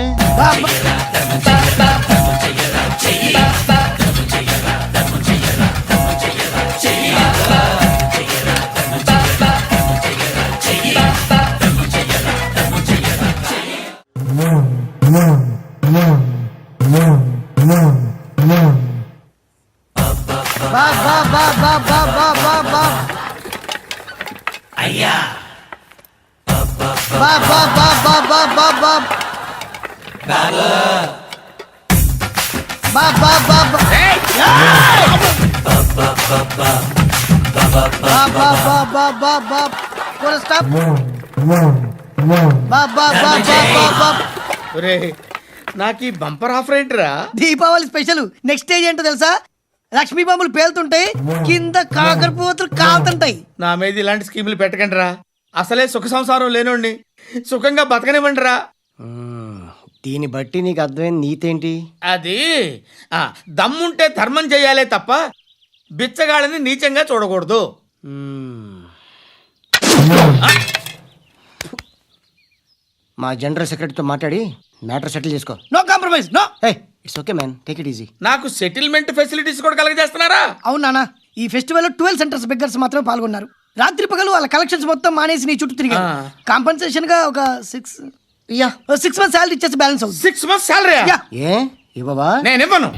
అయ్యా నాకు ఈ బంపర్ ఆఫర్ ఏంటిరా? దీపావళి స్పెషల్. నెక్స్ట్ స్టేజ్ ఏంటో తెలుసా? లక్ష్మీ బాంబులు పేలుతుంటాయి, కింద కాకరపువ్వులు కాలుతుంటాయి. నా మీద ఇలాంటి స్కీములు పెట్టకండి రా. అసలే సుఖ సంసారం లేనోడిని సుఖంగా బతకనివ్వండి రా. దీన్ని బట్టి నీకు అర్థమైన నీతేంటి? అది దమ్ముంటే ధర్మం చేయాలే తప్ప బిచ్చగాళ్ళని నీచంగా చూడకూడదు. మా జనరల్ సెక్రటరీతో మాట్లాడి మ్యాటర్ సెటిల్ చేసుకో. No compromise. No. It's okay man, take it easy. నాకు సెటిల్మెంట్ ఫెసిలిటీస్ కూడా కలగజేస్తున్నారా? అవును నాన్న. ఈ ఫెస్టివల్ 12 సెంటర్స్ బెగ్గర్స్ మాత్రమే పాల్గొన్నారు. రాత్రి పగలు వాళ్ళ కలెక్షన్స్ మొత్తం మానేసి నీ చుట్టూ తిరిగారు. కాంపన్సేషన్ గా ఒక 6 మంత్స్ సాలరీ ఇచ్చేసి బ్యాలెన్స్ అవుతుంది. 6 months సాలరీ? ఏ ఇవ్వవా? నేను ఇవ్వను.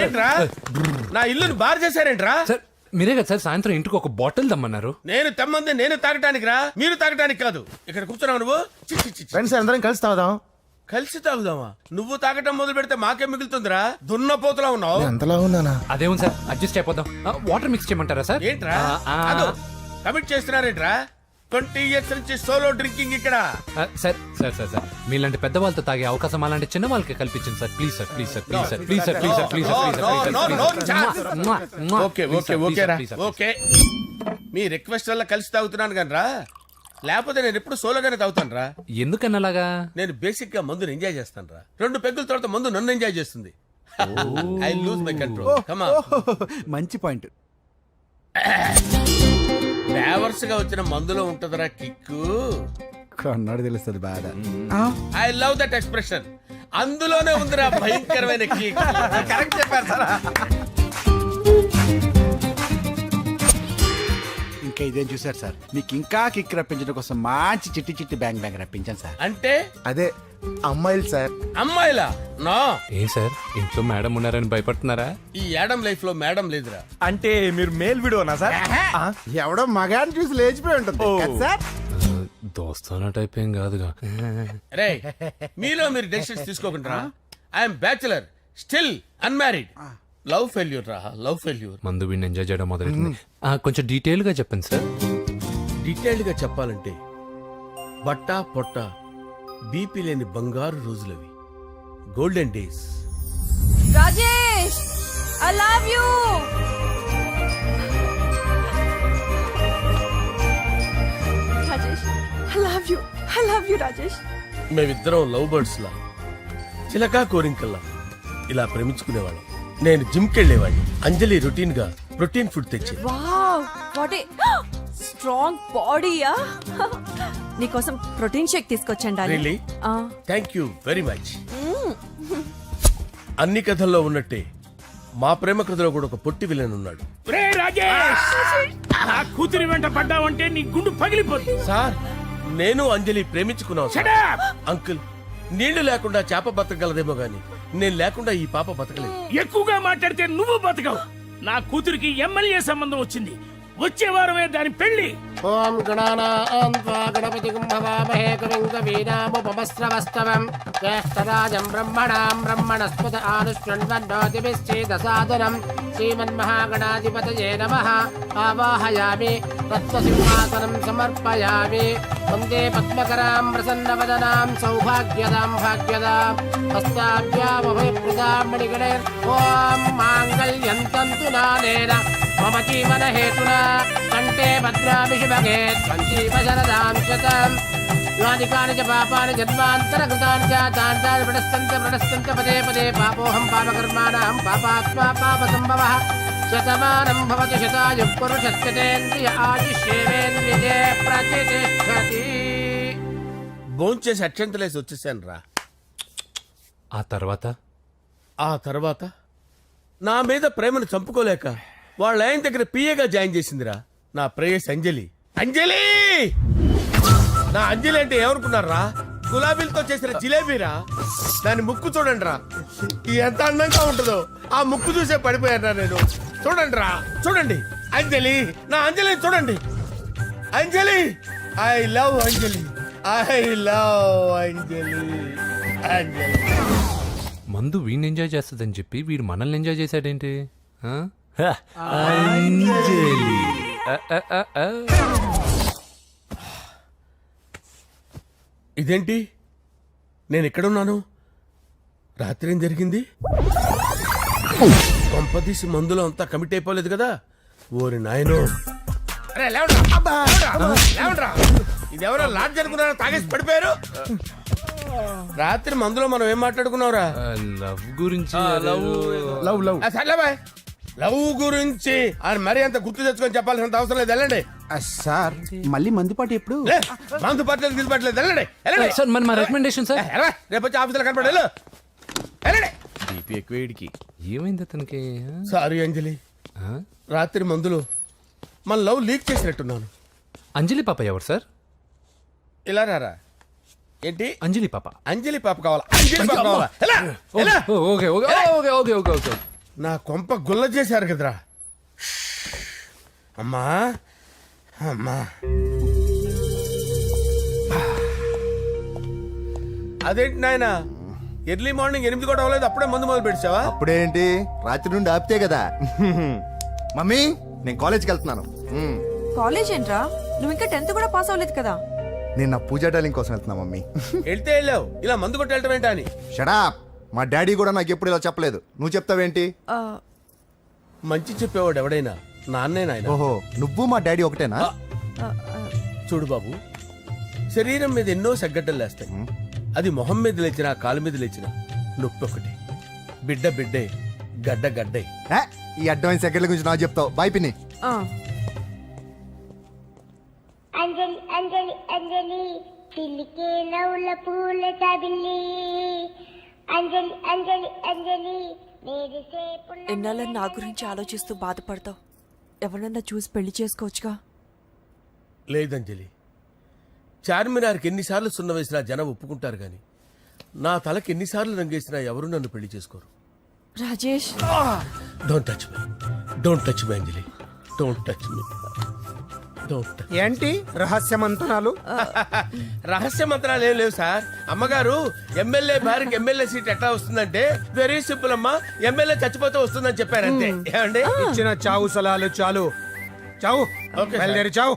ఏంట్రా నా ఇల్లుని బార్ చేశారేంట్రా? సార్ మీరే కదా సార్ సాయంత్రం ఇంటికి ఒక బాటిల్ దమ్మన్నారు. నేను తెమ్మంది నేను తాగటానికి రా, మీరు తాగటానికి కాదు. ఇక్కడ కూర్చున్నావు నువ్వు. ఫ్రెండ్స్ అందరం కలిసి తాగుదాం. కలిసి తాగుదామా? నువ్వు తాగటం మొదలు పెడితే మాకే మిగులుతుందిరా. దున్నపోతులా ఉన్నావు. ఎంతలా ఉన్నానా? అదేమో సార్ అడ్జస్ట్ అయిపోదాం. వాటర్ మిక్స్ చేయమంటారా సార్? ఏంట్రా కమిట్ చేస్తున్నారేంట్రా? 20 years నుంచి సోలో డ్రింకింగ్ ఇక్కడ. సార్ సార్ సార్ సార్ మీలాంటి పెద్ద వాళ్ళతో తాగే అవకాశం అలాంటి చిన్న వాళ్ళకి కల్పించండి sir. Please sir please sir please sir please sir please sir please sir okay okay okay రా ఓకే. మీ రిక్వెస్ట్ వల్ల కలిసి తాగుతున్నాను కానీ రా, లేకపోతే నేను ఎప్పుడు సోలోగానే తాగుతాను రా. ఎందుకన్నా అలాగా? నేను బేసిక్ గా మందుని ఎంజాయ్ చేస్తాను రా. 2 పెగ్గుల తర్వాత మందు నన్ను ఎంజాయ్ చేస్తుంది. I lose my control. Come on. మంచి పాయింట్. ఫ్లేవర్స్ గా వచ్చిన మందులో ఉంటదరా కిక్కు. కొన్నాడు తెలుస్తుంది బాధ. I love that expression. అందులోనే ఉందిరా భయంకరమైన kick. కరెక్ట్ చెప్పారు సార్. ఇంకా ఇదేం చూసారు సార్, మీకు ఇంకా కిక్ రప్పించడం కోసం మంచి చిట్టి చిట్టి బ్యాంగ్ బ్యాంగ్ రప్పించాను సార్. అంటే అదే అమ్మాయిలు సార్. అమ్మాయిలా? నా ఏం సార్ ఇంట్లో మేడం ఉన్నారని భయపడుతున్నారా? ఈ యాడమ్ లైఫ్ లో మేడం లేదురా. అంటే మీరు మేల్ వీడియోనా సార్? ఎవడో మగాన్ని చూసి లేచిపోయి ఉంటుంది కదా సార్. దోస్తానా టైప్ ఏం కాదుగా. రే మీలో మీరు డెసిషన్స్ తీసుకోకుండా. I'm bachelor, still unmarried. Love failure రా, లవ్ ఫెయిల్యూర్. మందు వీడిని ఎంజాయ్ చేయడం మొదలైంది. కొంచెం డీటెయిల్ గా చెప్పండి సార్. డీటెయిల్డ్ గా చెప్పాలంటే బట్టా పొట్ట బీపీ లేని బంగారు రోజులవి, golden days. Rajesh, I love you. Rajesh, I love you. I love you Rajesh. మేమిద్దరం లవ్ బర్డ్స్ లా, చిలకా కోరింకల్లా ఇలా ప్రేమించుకునేవాళ్ళం. నేను జిమ్ కెళ్ళేవాడిని. అంజలి రొటీన్ గా ప్రోటీన్ ఫుడ్ తెచ్చి. వావ్, వాట్ ఏ స్ట్రాంగ్ బాడీయా. నీకోసం ప్రోటీన్ షేక్ తీసుకొచ్చండి. Really? Thank you very much. అన్ని కథల్లో ఉన్నట్టే మా ప్రేమ కథలో కూడా ఒక పొట్టి విలన్ ఉన్నాడు. కూతురి వెంట పడ్డావంటే నీ గుండు పగిలిపోతుంది. సార్ నేను అంజలి ప్రేమించుకున్నాను. అంకుల్, నీళ్లు లేకుండా చేప బతకగలదేమో గాని నేను లేకుండా ఈ పాప బతకలేదు. ఎక్కువగా మాట్లాడితే నువ్వు బతకవు. నా కూతురికి ఎమ్మెల్యే సంబంధం వచ్చింది. వచ్చే వారమే దాని పెళ్లి. ఓం గణపతి కుంభవామహే కవిం కవీనాముపమస్రవస్తవం జ్యేష్ఠరాజం బ్రహ్మణాం బ్రహ్మణస్పత ఆనుష్ణ్వన్నోతిభిశ్చేదసాదనం శ్రీమన్మహాగణాధిపతయే నమః. ఆవాహయామి తత్వసింహాసనం సమర్పయామి. వందే పద్మకరాం ప్రసన్నవదనాం సౌభాగ్యదాం భాగ్యదాం హస్తాభ్యామభయప్రదాం మణిగణే. ఓం మాంగళ్యం తంతు నానేన మమ జీవన హేతునా కంటే భద్రామి శుభగే సంజీవ శరదాం శతం. యాని కాని చ పాపాని జన్మాంతరకృతాని చ తాని తాని ప్రణశ్యంత పదే పదే పాపోహం పాపకర్మాణం పాపాత్మా పాపసంభవః. శతమానం భవతి శతాయుః పురుషస్యతేంద్రియ ఆయుష్యేవేంద్రియే ప్రతిష్ఠతి. భోంచేసి అక్షంతలేసి వచ్చేసాను రా. ఆ తర్వాత నా మీద ప్రేమను చంపుకోలేక వాళ్ళ ఆయన దగ్గర పిఏగా జాయిన్ చేసిందిరా నా ప్రేయస్ అంజలి. అంజలి, నా అంజలి అంటే ఏమనుకున్నారా? గులాబీలతో చేసిన జిలేబీరా. దాని ముక్కు చూడండి రా, ఎంత అందంగా ఉంటుందో. ఆ ముక్కు చూసే పడిపోయారా నేను. చూడండి రా, చూడండి అంజలి, నా అంజలి చూడండి. Anjali, I love Anjali, I love Anjali. Anjali మందు వీడిని ఎంజాయ్ చేస్తుందని చెప్పి వీడు మనల్ని ఎంజాయ్ చేశాడేంటి? ఇదేంటి, నేను ఎక్కడున్నాను? రాత్రి ఏం జరిగింది? కొంపదీసి మందులో అంతా కమిట్ అయిపోలేదు కదా? ఓరి నాయనో. ఇదెవరో లాడ్జ్ అనుకున్నారా? తాగేసి పడిపోయారు. రాత్రి మందులో మనం ఏం మాట్లాడుకున్నావురా? లవ్ గురించి. సర్లే బాయ్, లవ్ గురించి అని మరీ అంత గుర్తు తెచ్చుకొని చెప్పాల్సినంత అవసరం లేదు. వెళ్ళండి సార్. మళ్ళీ మందుపాటి ఎప్పుడు? మందు పట్టలేదు తీసుపట్టలేదు. వెళ్ళండి సార్ మరి మా రికమెండేషన్ సార్. రేపు వచ్చి ఆఫీసులో కనపడి వెళ్ళండి. ఏమైంది అతనికి? సారీ అంజలి, రాత్రి మందులో మన లవ్ లీక్ చేసినట్టున్నాను. అంజలి పాప ఎవరు సార్? ఇలా రారా. ఏంటి అంజలి పాప? అంజలి పాప కావాలా? అంజలి పాప కావాలా? Okay okay okay okay okay okay. నా కొంప గుల్ల చేశారు కదరా. అమ్మా అమ్మా, అదేంటి నాయనా, ఎర్లీ మార్నింగ్ 8 కూడా అవ్వలేదు, అప్పుడే మందు మొదలు పెట్టావా? అప్పుడేంటి, రాత్రి నుండి ఆపితే కదా. మమ్మీ, నేను కాలేజ్కి వెళ్తున్నాను. కాలేజ్ ఏంట్రా, నువ్వు ఇంకా 10th కూడా పాస్ అవ్వలేదు కదా. నేను నా పూజా టాలింగ్ కోసం వెళ్తున్నా మమ్మీ. వెళ్తే వెళ్ళావు, ఇలా మందు కొట్టి వెళ్ళటం ఏంటా అని. షడా, మా డాడీ కూడా నాకు ఎప్పుడు ఇలా చెప్పలేదు. నువ్వు చెప్తావేంటి? మంచి చెప్పేవాడు ఎవడైనా నాన్నే నాయన. ఓహో, నువ్వు మా డాడీ ఒకటేనా? చూడు బాబు, శరీరం మీద ఎన్నో సగ్గడ్డలు లేస్తాయి. అది మొహం మీద లేచినా కాలు మీద లేచినా నొప్పి ఒకటి. బిడ్డ బిడ్డే, గడ్డ గడ్డే. ఈ అడ్వాన్స్ సెకండ్ల గురించి నాకు చెప్తావు. బాయ్ పిన్ని. అంజలి అంజలి అంజలి చిలికే నవ్వుల పూల తబిల్లి అంజలి అంజలి అంజలి ఎన్నాళ్ళ నా గురించి ఆలోచిస్తూ బాధపడతావు? ఎవరన్నా చూసి పెళ్లి చేసుకోవచ్చుగా. లేదంజలి, చార్మినార్కి ఎన్నిసార్లు సున్న వేసినా జనం ఒప్పుకుంటారు గాని నా తలకి ఎన్నిసార్లు రంగేసినా ఎవరు నన్ను పెళ్లి చేసుకోరు. Rajesh, don't touch me, don't touch me Anjali, don't touch me, don't. ఏంటి రహస్య మంతనాలు? రహస్య మంత్రాలు ఏం లేవు సార్. అమ్మగారు ఎమ్మెల్యే భార్యకి ఎమ్మెల్యే సీట్ ఎట్లా వస్తుందంటే వెరీ సింపుల్ అమ్మా, ఎమ్మెల్యే చచ్చిపోతే వస్తుందని చెప్పారు అంతే. ఏమండి? ఇచ్చిన చావు సలాలు చాలు. చావు, ఓకే సార్. బయలుదేరి చావు.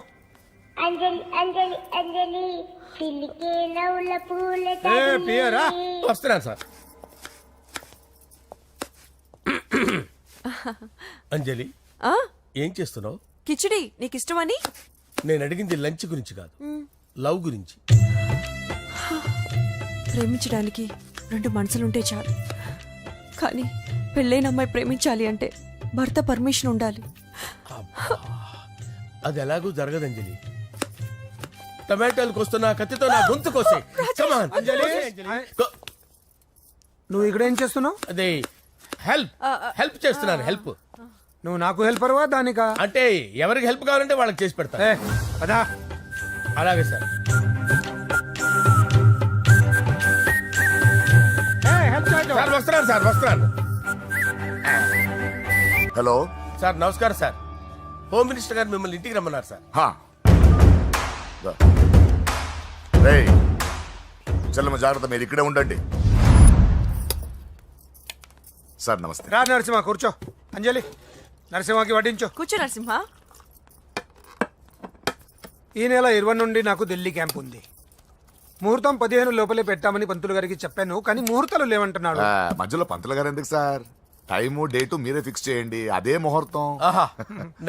అంజలి అంజలి అంజలి చిలికే నవ్వుల పూల పియరా వస్తున్నాను సార్. అంజలి, ఏం చేస్తున్నావు? కిచిడి నీకు ఇష్టమని. నేను అడిగింది లంచ్ గురించి కాదు, లవ్ గురించి. ప్రేమించడానికి రెండు మనసులుంటే చాలు, కానీ పెళ్ళైన అమ్మాయి ప్రేమించాలి అంటే భర్త పర్మిషన్ ఉండాలి. అది ఎలాగూ జరగదు అంజలి. టమాటాలకు వస్తున్న కత్తితో నా గొంతు కోసే. Come on. Go. నువ్వు ఇక్కడ ఏం చేస్తున్నావు? అదే హెల్ప్ చేస్తున్నాను. హెల్ప్ నువ్వు నాకు హెల్పర్వా దానికా? అంటే ఎవరికి హెల్ప్ కావాలంటే వాళ్ళకి చేసి పెడతా. పదా. అలాగే సార్. సార్ వస్తున్నాను సార్, వస్తున్నాను. హలో సార్ నమస్కారం సార్. హోమ్ మినిస్టర్ గారు మిమ్మల్ని ఇంటికి రమ్మన్నారు సార్. చెల్లమ్మ జాగ్రత్త, మీరు ఇక్కడే ఉండండి. సార్ నమస్తే. రా నరసింహ, కూర్చో. అంజలి, నరసింహకి వడ్డించు. కూర్చో నరసింహ. ఈ నెల 20 నుండి నాకు ఢిల్లీ క్యాంప్ ఉంది. ముహూర్తం 15 లోపలే పెట్టామని పంతులు గారికి చెప్పాను, కానీ ముహూర్తాలు లేవంటున్నాడు. మధ్యలో పంతులు గారు ఎందుకు సార్? టైము డేటు మీరే ఫిక్స్ చేయండి, అదే ముహూర్తం. ఆహా,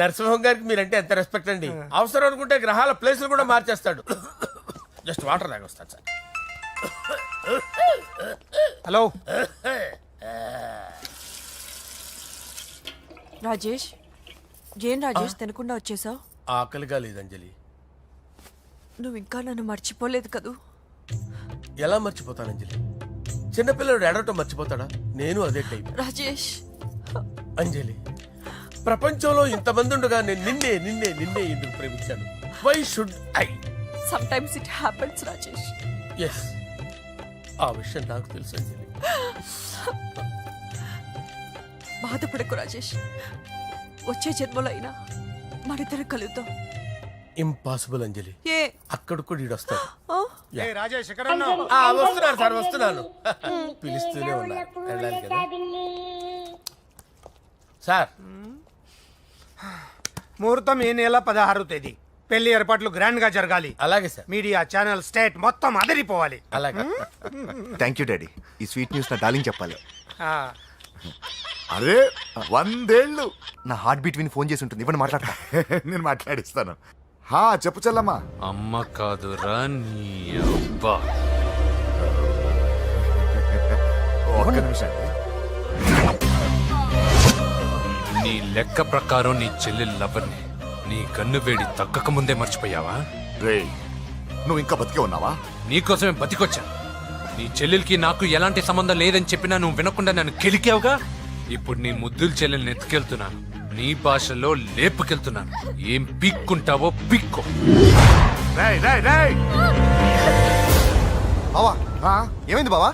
నరసింహం గారికి మీరంటే ఎంత రెస్పెక్ట్ అండి. అవసరం అనుకుంటే గ్రహాల ప్లేసులు కూడా మార్చేస్తాడు. జస్ట్ వాటర్ తాగొస్తాడు సార్. హలో రాజేష్, ఏం రాజేష్ తినకుండా వచ్చేసావు? ఆకలిగా లేదు అంజలి. నువ్వు ఇంకా నన్ను మర్చిపోలేదు కదూ? ఎలా మర్చిపోతాను అంజలి? చిన్నపిల్లడు ఏడవటం మర్చిపోతాడా? నేను అదే టైప్. రాజేష్, అంజలి, ప్రపంచంలో ఇంతమంది ఉండగా నేను నిన్నే నిన్నే నిన్నే ఎందుకు ప్రేమించాను? Why should I? Sometimes it happens Rajesh. Yes, ఆ విషయం నాకు తెలుసు అంజలి. బాధపడకు రాజేష్, వచ్చే జన్మలో అయినా మనిద్దరం కలుద్దాం. ఇంపాసిబుల్ అంజలి. ఏ అక్కడ కూడా ఈడొస్తాడు. ఏ రాజేష్, ఎక్కడ ఉన్నావు? వస్తున్నాను సార్, వస్తున్నాను. పిలుస్తూనే ఉన్నారు, వెళ్ళాలి కదా సార్. ముహూర్తం ఈ నెల 16వ తేదీ. పెళ్లి ఏర్పాట్లు గ్రాండ్ గా జరగాలి. అలాగే సార్. మీడియా ఛానల్ స్టేట్ మొత్తం అదిరిపోవాలి. అలాగే. Thank you daddy. ఈ స్వీట్ న్యూస్ నా డార్లింగ్ చెప్పాలి. అరే 100 ఏళ్ళు. నా హార్ట్ బీట్ విని ఫోన్ చేసి ఉంటుంది, ఇవ్వండి మాట్లాడతా. నేను మాట్లాడిస్తాను. చెప్పు చెల్లమ్మా. అమ్మ కాదురా నీ అబ్బా. ఒక్క నిమిషం. నీ లెక్క ప్రకారం నీ చెల్లి లవర్ని నీ కన్ను వేడి తగ్గక ముందే మర్చిపోయావా? రే, నువ్వు ఇంకా బతికే ఉన్నావా? నీకోసమే బతికొచ్చా. నీ చెల్లెలకి నాకు ఎలాంటి సంబంధం లేదని చెప్పినా నువ్వు వినకుండా నన్ను కెలికావుగా. ఇప్పుడు నీ ముద్దుల చెల్లెల్ని ఎత్తుకెళ్తున్నాను, నీ భాషలో లేపుకెళ్తున్నాను. ఏం పీక్కుంటావో పీక్కో. బావా, ఏమైంది బావా?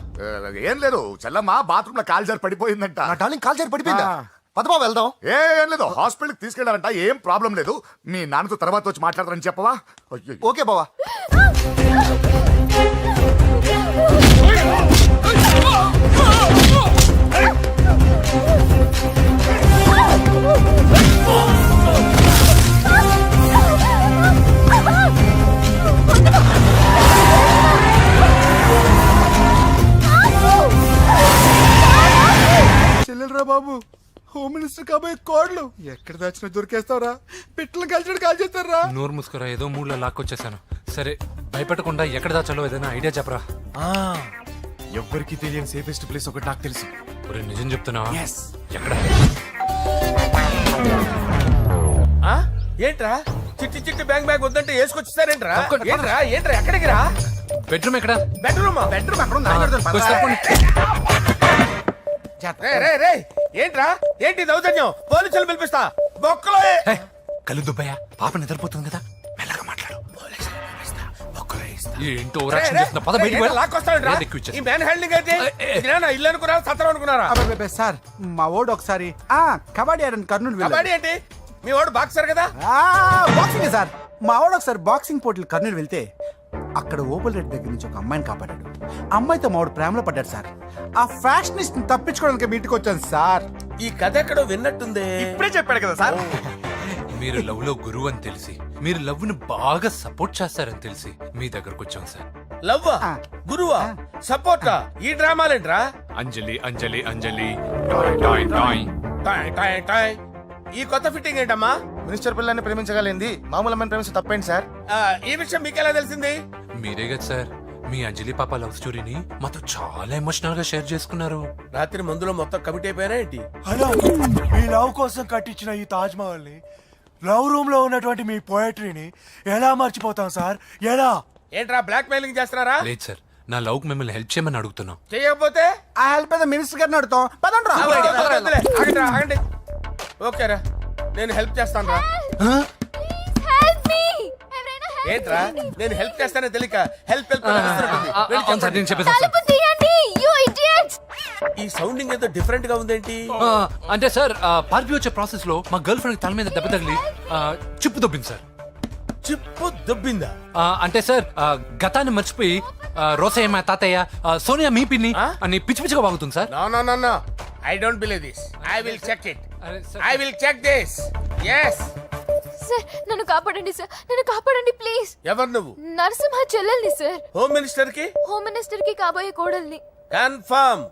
ఏం లేదు, చెల్లమ్మ బాత్రూమ్ లో కాలు జారి పడిపోయిందంట. నా డార్లింగ్ కాల్ చేరి పడిపోయిందా? పద బావ వెళ్దాం. ఏం లేదు, హాస్పిటల్కి తీసుకెళ్లారంట. ఏం ప్రాబ్లం లేదు. మీ నాన్నతో తర్వాత వచ్చి మాట్లాడతారని చెప్పవా? ఓకే బావా. చెల్లెలరా బాబు, హోమ్ మినిస్టర్ కాబోయే కోడ్లు ఎక్కడ దాచినా దొరికేస్తావరా? పిట్టలు కలిసి కాల్ చేస్తారా? నోరు ముసుకురా, ఏదో మూడ్లో లాక్కొచ్చేసాను. సరే, భయపెట్టకుండా ఎక్కడ దాచాలో ఏదైనా ఐడియా చెప్పరా. ఎవ్వరికి తెలియని సేఫెస్ట్ ప్లేస్ ఒకటి నాకు తెలుసు. ఒరే, నిజం చెప్తున్నావా? ఎక్కడ? ఏంట్రా చిట్టి చిట్టి బ్యాంగ్ బ్యాంగ్ వద్దంటే వేసుకొచ్చేసారేంట్రా? ఏంట్రా ఏంట్రా ఎక్కడికి రా? బెడ్రూమ్ ఎక్కడ బెడ్రూమ్ అక్కడ ఉంది. కొంచెం తప్పండి. రే ఏంట్రా ఏంటి దౌర్జన్యం పోలీసులు పిలిపిస్తా బొక్కలో హే, కళ్ళు దుబ్బయ్యా పాప నిద్రపోతుంది కదా మెల్లగా మాట్లాడు. ఏంటో ఓవరాక్షన్ చేస్తున్నా. పద బయటికి వెళ్ళు. లాక్కొస్తాడు ఏది ఎక్కువ ఇచ్చేస్తా. ఈ మ్యాన్ హ్యాండింగ్ అయితే ఇదేనా ఇల్లు అనుకున్నారా సత్రం అనుకున్నారా సార్ మా ఓడు ఒకసారి కబడ్డీ ఆడని కర్నూలు కబడ్డీ ఏంటి మీ వాడు బాక్సర్ కదా బాక్సింగ్ సార్ మా ఓడు ఒకసారి బాక్సింగ్ పోటీలు కర్నూలు వెళ్తే అక్కడ ఓపెల్ రెడ్డి దగ్గర నుంచి ఒక అమ్మాయిని కాపాడాడు. అమ్మాయితో మా వాడు ప్రేమలో పడ్డాడు సార్. ఆ ఫ్యాషనిస్ట్ తప్పించుకోవడానికి మీటికి వచ్చాను సార్. ఈ కథ ఎక్కడో విన్నట్టుంది ఇప్పుడే చెప్పాడు కదా సార్. మీరు లవ్ లో గురువు అని తెలిసి మీరు లవ్ ను బాగా సపోర్ట్ చేస్తారని తెలిసి మీ దగ్గరకు వచ్చాం సార్. లవ్వా గురువా సపోర్టా ఈ డ్రామాలేంట్రా అంజలి అంజలి అంజలి టాయ్ టాయ్ టాయ్. టాయ్ టాయ్ టాయ్ ఈ కొత్త ఫిట్టింగ్ ఏంటమ్మా మినిస్టర్ పిల్లని ప్రేమించగలిగింది మామూలు అమ్మని ప్రేమించి తప్పేంటి సార్? ఈ విషయం మీకెలా తెలిసింది మీరే కదా సార్ మీ అంజలి పాప లవ్ స్టోరీని మాతో చాలా ఎమోషనల్ గా షేర్ చేసుకున్నారు. రాత్రి మందులో మొత్తం కమిటీ అయిపోయారా ఏంటి హలో మీ లవ్ కోసం కట్టించిన ఈ తాజ్ మహల్ ని లవ్ రూమ్ లో ఉన్నటువంటి మీ పోయట్రీని ఎలా మర్చిపోతాం సార్? ఎలా? ఏంట్రా బ్లాక్ మెయిలింగ్ చేస్తున్నారా లేదు సార్ నా లవ్ కి మిమ్మల్ని హెల్ప్ చేయమని అడుగుతున్నాం. చేయకపోతే ఆ హెల్ప్ ఏదో మినిస్టర్ గారిని అడుగుతాం. పదండి రా. వద్దులే, ఆగండి రా, ఆగండి ఓకేరా నేను హెల్ప్ చేస్తాను రా ఏంట్రా నేను హెల్ప్ చేస్తానే తెలియక హెల్ప్ హెల్ప్ అని అరుస్తున్నట్టుంది. వెళ్ళి అవును సార్ చెప్పండి. నేను చెప్పేసాను సార్. ఈ సౌండింగ్ ఏదో డిఫరెంట్ గా ఉందేంటి అంటే సార్ పార్టీ వచ్చే ప్రాసెస్ లో మా గర్ల్ ఫ్రెండ్ తల మీద దెబ్బ తగిలి చిప్పు దొబ్బింది సార్. చిప్పు దొబ్బిందా అంటే సార్ గతాన్ని మర్చిపోయి రోసయ్య మా తాతయ్య సోనియా మీ పిన్ని అని పిచ్చి పిచ్చిగా బాగుతుంది sir. No I don't believe this I will check it అరే sir. I will check this yes sir నన్ను కాపాడండి సార్, నన్ను కాపాడండి ప్లీజ్. ఎవరు నువ్వు నరసింహ చెల్లెల్ని సార్, హోమ్ మినిస్టర్ కి హోమ్ మినిస్టర్ కి కాబోయే కోడల్ని. కన్ఫర్మ్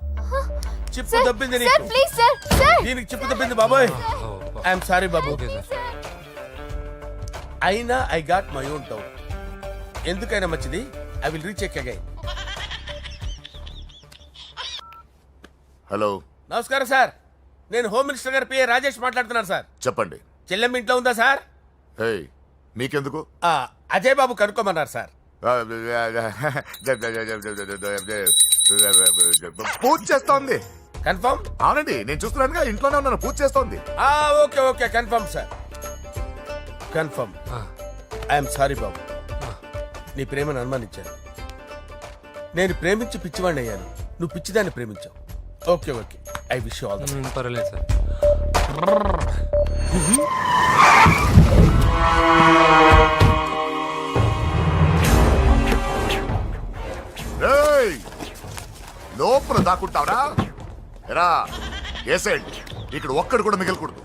చిప్పు సార్ దొబ్బింది సార్ నీకు ప్లీజ్ సార్ సార్ దీనికి చిప్పు దొబ్బింది బాబోయ్ ఐఎమ్ సారీ బాబు ఓకే సార్. అయినా I got my own doubt ఎందుకైనా మంచిది I will recheck again hello నమస్కారం సార్ నేను హోమ్ మినిస్టర్ గారి పిఏ రాజేష్ మాట్లాడుతున్నాను సార్ చెప్పండి. చెల్లెమ్మ ఇంట్లో ఉందా సార్ హే మీకెందుకు? అజయ్ బాబు కనుక్కోమన్నారు సార్ పూజ చేస్తోంది. కన్ఫర్మ్ అవునండి నేను చూస్తున్నానుగా ఇంట్లోనే ఉన్నాను, పూజ చేస్తోంది. Okay okay confirm sir confirm I'm sorry బాబు నీ ప్రేమను అనుమానించాను. నేను ప్రేమించి పిచ్చివాడిని అయ్యాను, నువ్వు పిచ్చిదాన్ని ప్రేమించావు. Okay okay I wish you all the పర్వాలేదు సార్. ఏయ్! లోపల దాక్కుంటావరా ఎరా ఏసెంట్ ఇక్కడ ఒక్కడు కూడా మిగలకూడదు.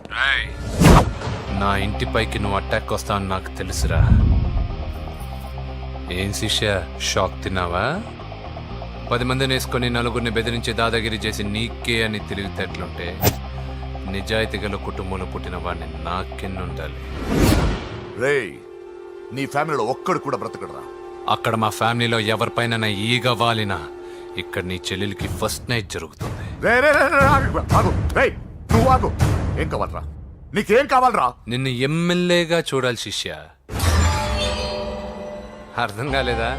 నా ఇంటి పైకి నువ్వు అటాక్ వస్తావని నాకు తెలుసురా. ఏం శిష్య షాక్ తిన్నావా? 10 మందిని వేసుకొని నలుగురిని బెదిరించి దాదాగిరి చేసి నీకే అని తెలివితేటలుంటే నిజాయితీ గల కుటుంబంలో పుట్టిన వాడిని నాకెన్నుండాలి. రేయ్ నీ ఫ్యామిలీలో ఒక్కడు కూడా బ్రతకడరా. అక్కడ మా ఫ్యామిలీలో ఎవరిపైన ఈగ వాలినా ఇక్కడ నీ చెల్లెలికి ఫస్ట్ నైట్ జరుగుతుంది. రేయ్ నువ్వు ఆగు. ఏం కావాలరా? నీకేం కావాలరా? నిన్ను ఎమ్మెల్యేగా చూడాలి శిష్య. అర్థం కాలేదా?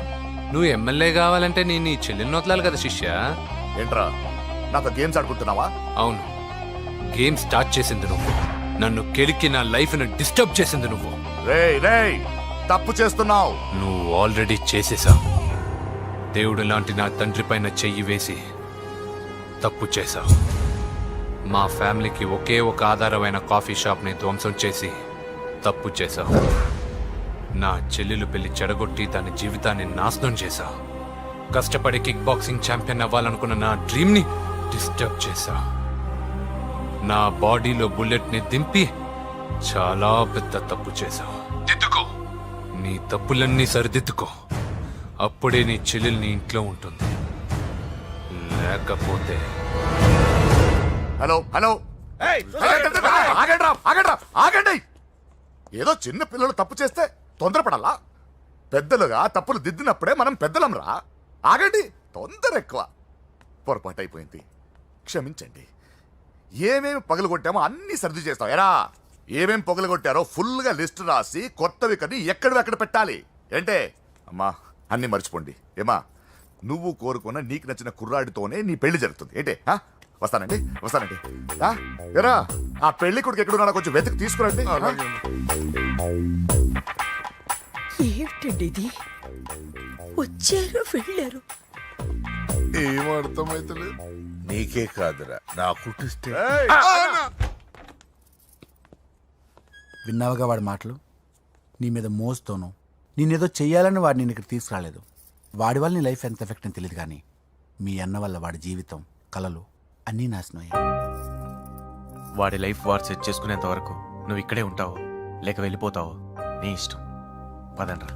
నువ్వు ఎమ్మెల్యే కావాలంటే నేను నీ చెల్లెల్ని వదలాలి కదా శిష్య. ఏంట్రా నాతో గేమ్స్ ఆడుకుంటున్నావా? అవును, గేమ్ స్టార్ట్ చేసింది నువ్వు, నన్ను కెలికి నా లైఫ్ ను డిస్టర్బ్ చేసింది నువ్వు. రేయ్ రేయ్ తప్పు చేస్తున్నావు. నువ్వు ఆల్రెడీ చేసేసావు. దేవుడు లాంటి నా తండ్రి పైన చెయ్యి వేసి తప్పు చేశావు. మా ఫ్యామిలీకి ఒకే ఒక ఆధారమైన కాఫీ షాప్ ని ధ్వంసం చేసి తప్పు చేశావు. నా చెల్లెలు పెళ్లి చెడగొట్టి దాని జీవితాన్ని నాశనం చేశావు. కష్టపడి కిక్ బాక్సింగ్ ఛాంపియన్ అవ్వాలనుకున్న నా డ్రీమ్ ని డిస్టర్బ్ చేశావు. నా బాడీలో బుల్లెట్ ని దింపి చాలా పెద్ద తప్పు చేశావు. దిద్దుకో, నీ తప్పులన్నీ సరిదిద్దుకో. అప్పుడే నీ చెల్లెలు నీ ఇంట్లో ఉంటుంది. లేకపోతే హలో హలో ఆగండి ఆగండి ఆగండి. ఏదో చిన్న పిల్లలు తప్పు చేస్తే తొందరపడాలా? పెద్దలుగా తప్పులు దిద్దినప్పుడే మనం పెద్దలంరా. ఆగండి, తొందర ఎక్కువ. పొరపాటు అయిపోయింది, క్షమించండి. ఏమేమి పగలగొట్టామో అన్ని సర్ది చేస్తాం. ఎరా ఏమేం పగలగొట్టారో ఫుల్గా లిస్ట్ రాసి కొత్తవి కని ఎక్కడివి అక్కడ పెట్టాలి. ఏంటే అమ్మా అన్ని మర్చిపోండి. ఏమా, నువ్వు కోరుకున్న నీకు నచ్చిన కుర్రాడితోనే నీ పెళ్లి జరుగుతుంది. ఏంటే వస్తానండి. ఎరా, ఆ పెళ్లి కొడుకు ఎక్కడున్నా కొంచెం వెతికి తీసుకురండి. ఏమిటండి ఇది? వచ్చారు వెళ్ళారు. ఏం అర్థమైతలేదు. నీకే కాదురా నా కుట్టిస్తే విన్నావుగా వాడి మాటలు. నీ మీద మోస్తోను నేనేదో చెయ్యాలని వాడు నేను ఇక్కడ తీసుకురాలేదు. వాడి వల్ల నీ లైఫ్ ఎంత ఎఫెక్ట్ అని తెలియదు, కానీ మీ అన్న వల్ల వాడి జీవితం, కలలు అన్నీ నాశనం అయ్యాయి. వాడి లైఫ్ వాడు సెట్ చేసుకునేంత వరకు నువ్వు ఇక్కడే ఉంటావో లేక వెళ్ళిపోతావో నీ ఇష్టం. పదండ్రా.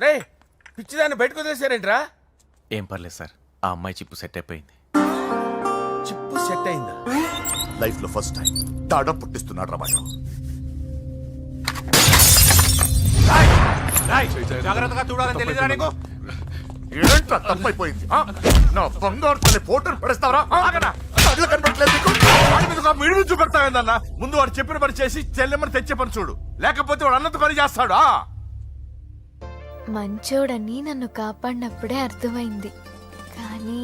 రే, పిచ్చిదాన్ని బయటకు వదిలేసారేంట్రా? ఏం పర్లేదు సార్, ఆ అమ్మాయి చిప్పు సెట్ అయిపోయింది. చిప్పు సెట్ అయిందా? లైఫ్ లో ఫస్ట్ టైం తాడ పుట్టిస్తున్నాడు రమణ. జాగ్రత్తగా చూడాలని తెలియదురా నీకు? ఏంట్రా తప్పైపోయింది? నా బంగారు తల్లి ఫోటోలు పడేస్తావరా? కనపడలేదు నీకు? వాడి మీద ఒక మిడిమి చూపెడతావేందన్నా? ముందు వాడు చెప్పిన పని చేసి చెల్లెమ్మని తెచ్చే పని చూడు, లేకపోతే వాడు అన్నతో పని చేస్తాడు. మంచోడని నన్ను కాపాడినప్పుడే అర్థమైంది, కానీ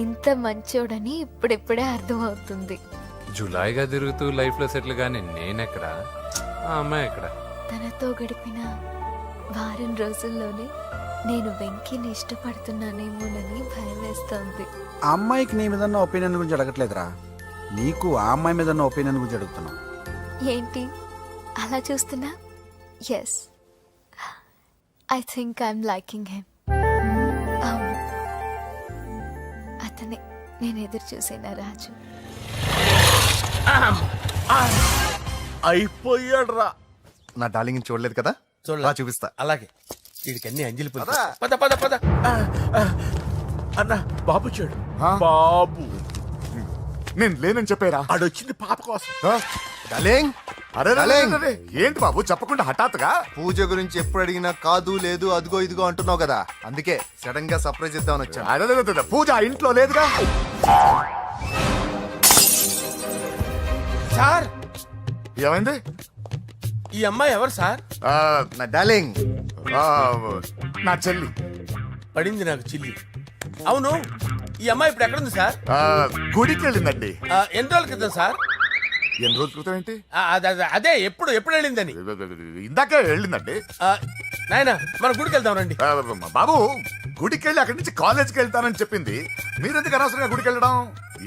ఇంత మంచోడని ఇప్పుడిప్పుడే అర్థమవుతుంది. జులాయిగా తిరుగుతూ లైఫ్ లో సెటిల్ గానీ నేనెక్కడ, ఆ అమ్మాయి ఎక్కడ? తనతో గడిపిన వారం రోజుల్లోనే నేను వెంకీని ఇష్టపడుతున్నానేమోనని భయం వేస్తోంది. ఆ అమ్మాయికి నీ మీద ఒపీనియన్ గురించి అడగట్లేదురా, నీకు ఆ అమ్మాయి మీద ఒపీనియన్ గురించి అడుగుతున్నావు. ఏంటి అలా చూస్తున్నా? Yes, I think I'm liking him. అవును, అతనే నేను ఎదురు చూసిన రాజు. అయిపోయాడు రా. నా డార్లింగ్ చూడలేదు కదా, చూడలా, చూపిస్తా. అలాగే. వీడికి అన్ని అంజలి పులి. పద పద పద. అన్న బాబు చూడు. బాబు నేను లేనని చెప్పారా? ఆడొచ్చింది పాప కోసం. డార్లింగ్, అరే అరే, ఏంటి బాబు చెప్పకుండా హఠాత్తుగా? పూజ గురించి ఎప్పుడు అడిగినా కాదు లేదు అదిగో ఇదిగో అంటున్నావు కదా, అందుకే సడన్ గా సర్ప్రైజ్ ఇద్దామని వచ్చాను. అదే పూజ ఆ ఇంట్లో లేదుగా. సార్, ఏమైంది? ఈ అమ్మాయి ఎవరు సార్? నా డార్లింగ్, నా చెల్లి. పడింది నాకు చిల్లి. అవును, ఈ అమ్మాయి ఇప్పుడు ఎక్కడుంది సార్? గుడికి వెళ్ళిందండి. ఎన్ని రోజుల క్రితం సార్? ఎన్ని రోజుల క్రితం ఏంటి? అదే ఎప్పుడు ఎప్పుడు వెళ్ళిందని. ఇందాకే వెళ్ళిందండి. నాయనా, మన గుడికి వెళ్దాం రండి. బాబు, గుడికి వెళ్ళి అక్కడి నుంచి కాలేజ్కి వెళ్తానని చెప్పింది. మీరెందుకు అనవసరంగా గుడికి వెళ్ళడం?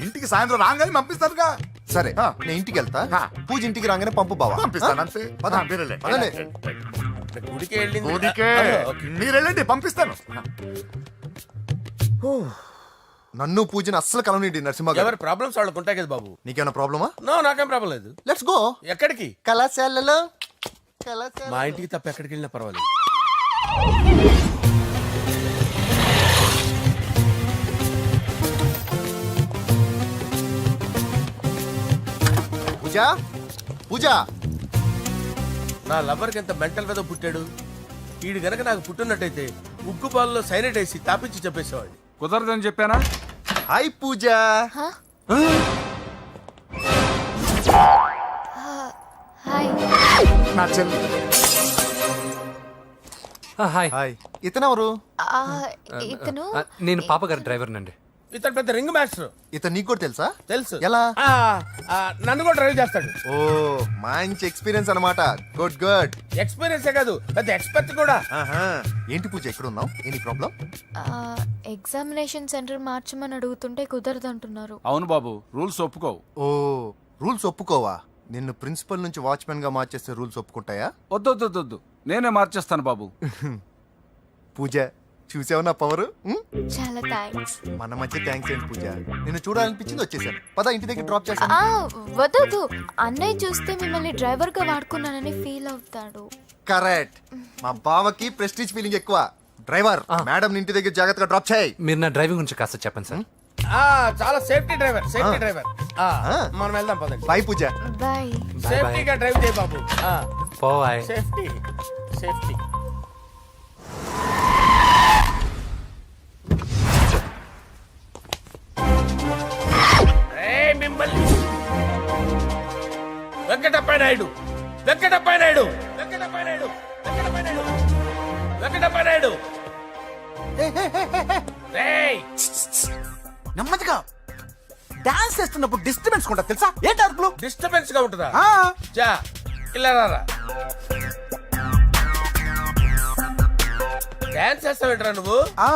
ఇంటికి సాయంత్రం రాగానే పంపిస్తారుగా. సరే నేను ఇంటికి వెళ్తా, పూజ ఇంటికి రాగానే పంపు బావా. పంపిస్తాను అంతే. గుడికి వెళ్ళింది. గుడికే మీరు వెళ్ళండి, పంపిస్తాను. నన్ను పూజను అస్సలు కలవనండి నరసింహ గారు. ఎవరి ప్రాబ్లమ్స్ వాళ్ళకు ఉంటాయి కదా బాబు. నీకేమైనా ప్రాబ్లమా? నో, నాకేం ప్రాబ్లం లేదు. Let's go. ఎక్కడికి? కళాశాలలో. మా ఇంటికి తప్ప ఎక్కడికి వెళ్ళినా పర్వాలేదు. పూజ, పూజ. నా లవర్కి ఎంత మెంటల్ మీద పుట్టాడు. వీడు గనక నాకు పుట్టినట్టయితే ఉగ్గు పాలలో సైనట్ వేసి తాపించి చెప్పేసేవాడిని. కుదరదని చెప్పానా? హాయ్ పూజ. హాయ్. నా చెల్లి. హాయ్. ఇతనెవరు? ఇతను నేను పాపగారి డ్రైవర్ నండి. ఇతను పెద్ద రింగ్ మాస్టర్. ఇతను నీకు కూడా తెలుసా? తెలుసు. ఎలా? నన్ను కూడా డ్రైవ్ చేస్తాడు. ఓ, మంచి ఎక్స్పీరియన్స్ అన్నమాట. Good good. ఎక్స్పీరియన్సే కాదు, పెద్ద ఎక్స్పర్ట్ కూడా. ఏంటి పూజ ఎక్కడ ఉన్నావు? Any problem? ఎగ్జామినేషన్ సెంటర్ మార్చమని అడుగుతుంటే కుదరదంటున్నారు. అవును బాబు, రూల్స్ ఒప్పుకోవు. ఓ, రూల్స్ ఒప్పుకోవా? నిన్ను ప్రిన్సిపల్ నుంచి వాచ్మెన్ గా మార్చేస్తే రూల్స్ ఒప్పుకుంటాయా? వద్దు, నేనే మార్చేస్తాను బాబు. పూజ, చూసావు నా పవర్? చాలా థ్యాంక్స్. మన మధ్య థ్యాంక్స్ ఏంటి పూజ, నిన్ను చూడాలనిపించింది వచ్చేసాను. పద ఇంటి దగ్గర డ్రాప్ చేస్తాను. వద్దు, అన్నయ్య చూస్తే మిమ్మల్ని డ్రైవర్ గా వాడుకున్నానని ఫీల్ అవుతాడు. కరెక్ట్. మా బావకి ప్రెస్టీజ్ ఫీలింగ్ ఎక్కువ. డ్రైవర్, మేడం ఇంటి దగ్గర జాగ్రత్తగా డ్రాప్ చేయి. మీరు నా డ్రైవింగ్ గురించి కాస్త చెప్పండి సార్. చాలా సేఫ్టీ డ్రైవర్. మనం వెళ్దాం పదండి. బాయ్ పూజ. బాయ్. సేఫ్టీగా డ్రైవ్ చేయి బాబు. పోయ్. సేఫ్టీ. వెంకటప్ప నాయుడు వెంకటప్ప నాయుడు వెంకటప్ప నాయుడు వెంకటప్ప నాయుడు వెంకటప్ప నాయుడు రేయ్ నెమ్మదిగా డాన్స్ చేస్తున్నప్పుడు డిస్టర్బెన్స్ కొంటా తెలుసా ఏంటి అరుపులు డిస్టర్బెన్స్ గా ఉంటుందా ఆ, చా ఇలా రారా డాన్స్ చేస్తావేంట్రా నువ్వు ఆ,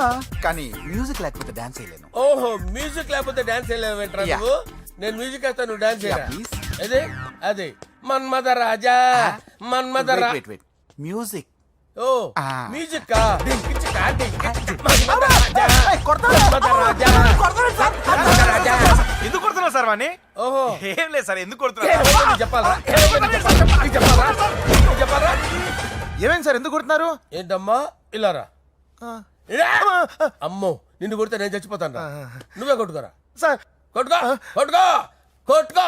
కానీ మ్యూజిక్ లేకపోతే డాన్స్ చేయలేను ఓహో మ్యూజిక్ లేకపోతే డాన్స్ వేయలేవేంట్రా Yeah. నువ్వు నేను మ్యూజిక్ వేస్తా నువ్వు డాన్స్ చేయరా Yeah, please. అదే అదే మన్మద రాజా మన్మద రా మ్యూజిక్ ఓ Ah. మ్యూజిక్ కా డింకిచికా డింకిచి మన్మద రాజా మన్మద రాజా మన్మద రాజా ఎందుకు కొడుతున్నావు సార్ వాణ్ణి ఓహో ఏం లేదు సార్ ఎందుకు చెప్పాలా చెప్పాలా ఏమైంది సార్ ఎందుకు కొడుతున్నారు ఏంటమ్మా ఇలా రా అమ్మో నిన్ను కొడితే నేను చచ్చిపోతాను నువ్వే కొట్టుకోరా సార్ కొట్టుకో కొట్టుకో కొట్టుకో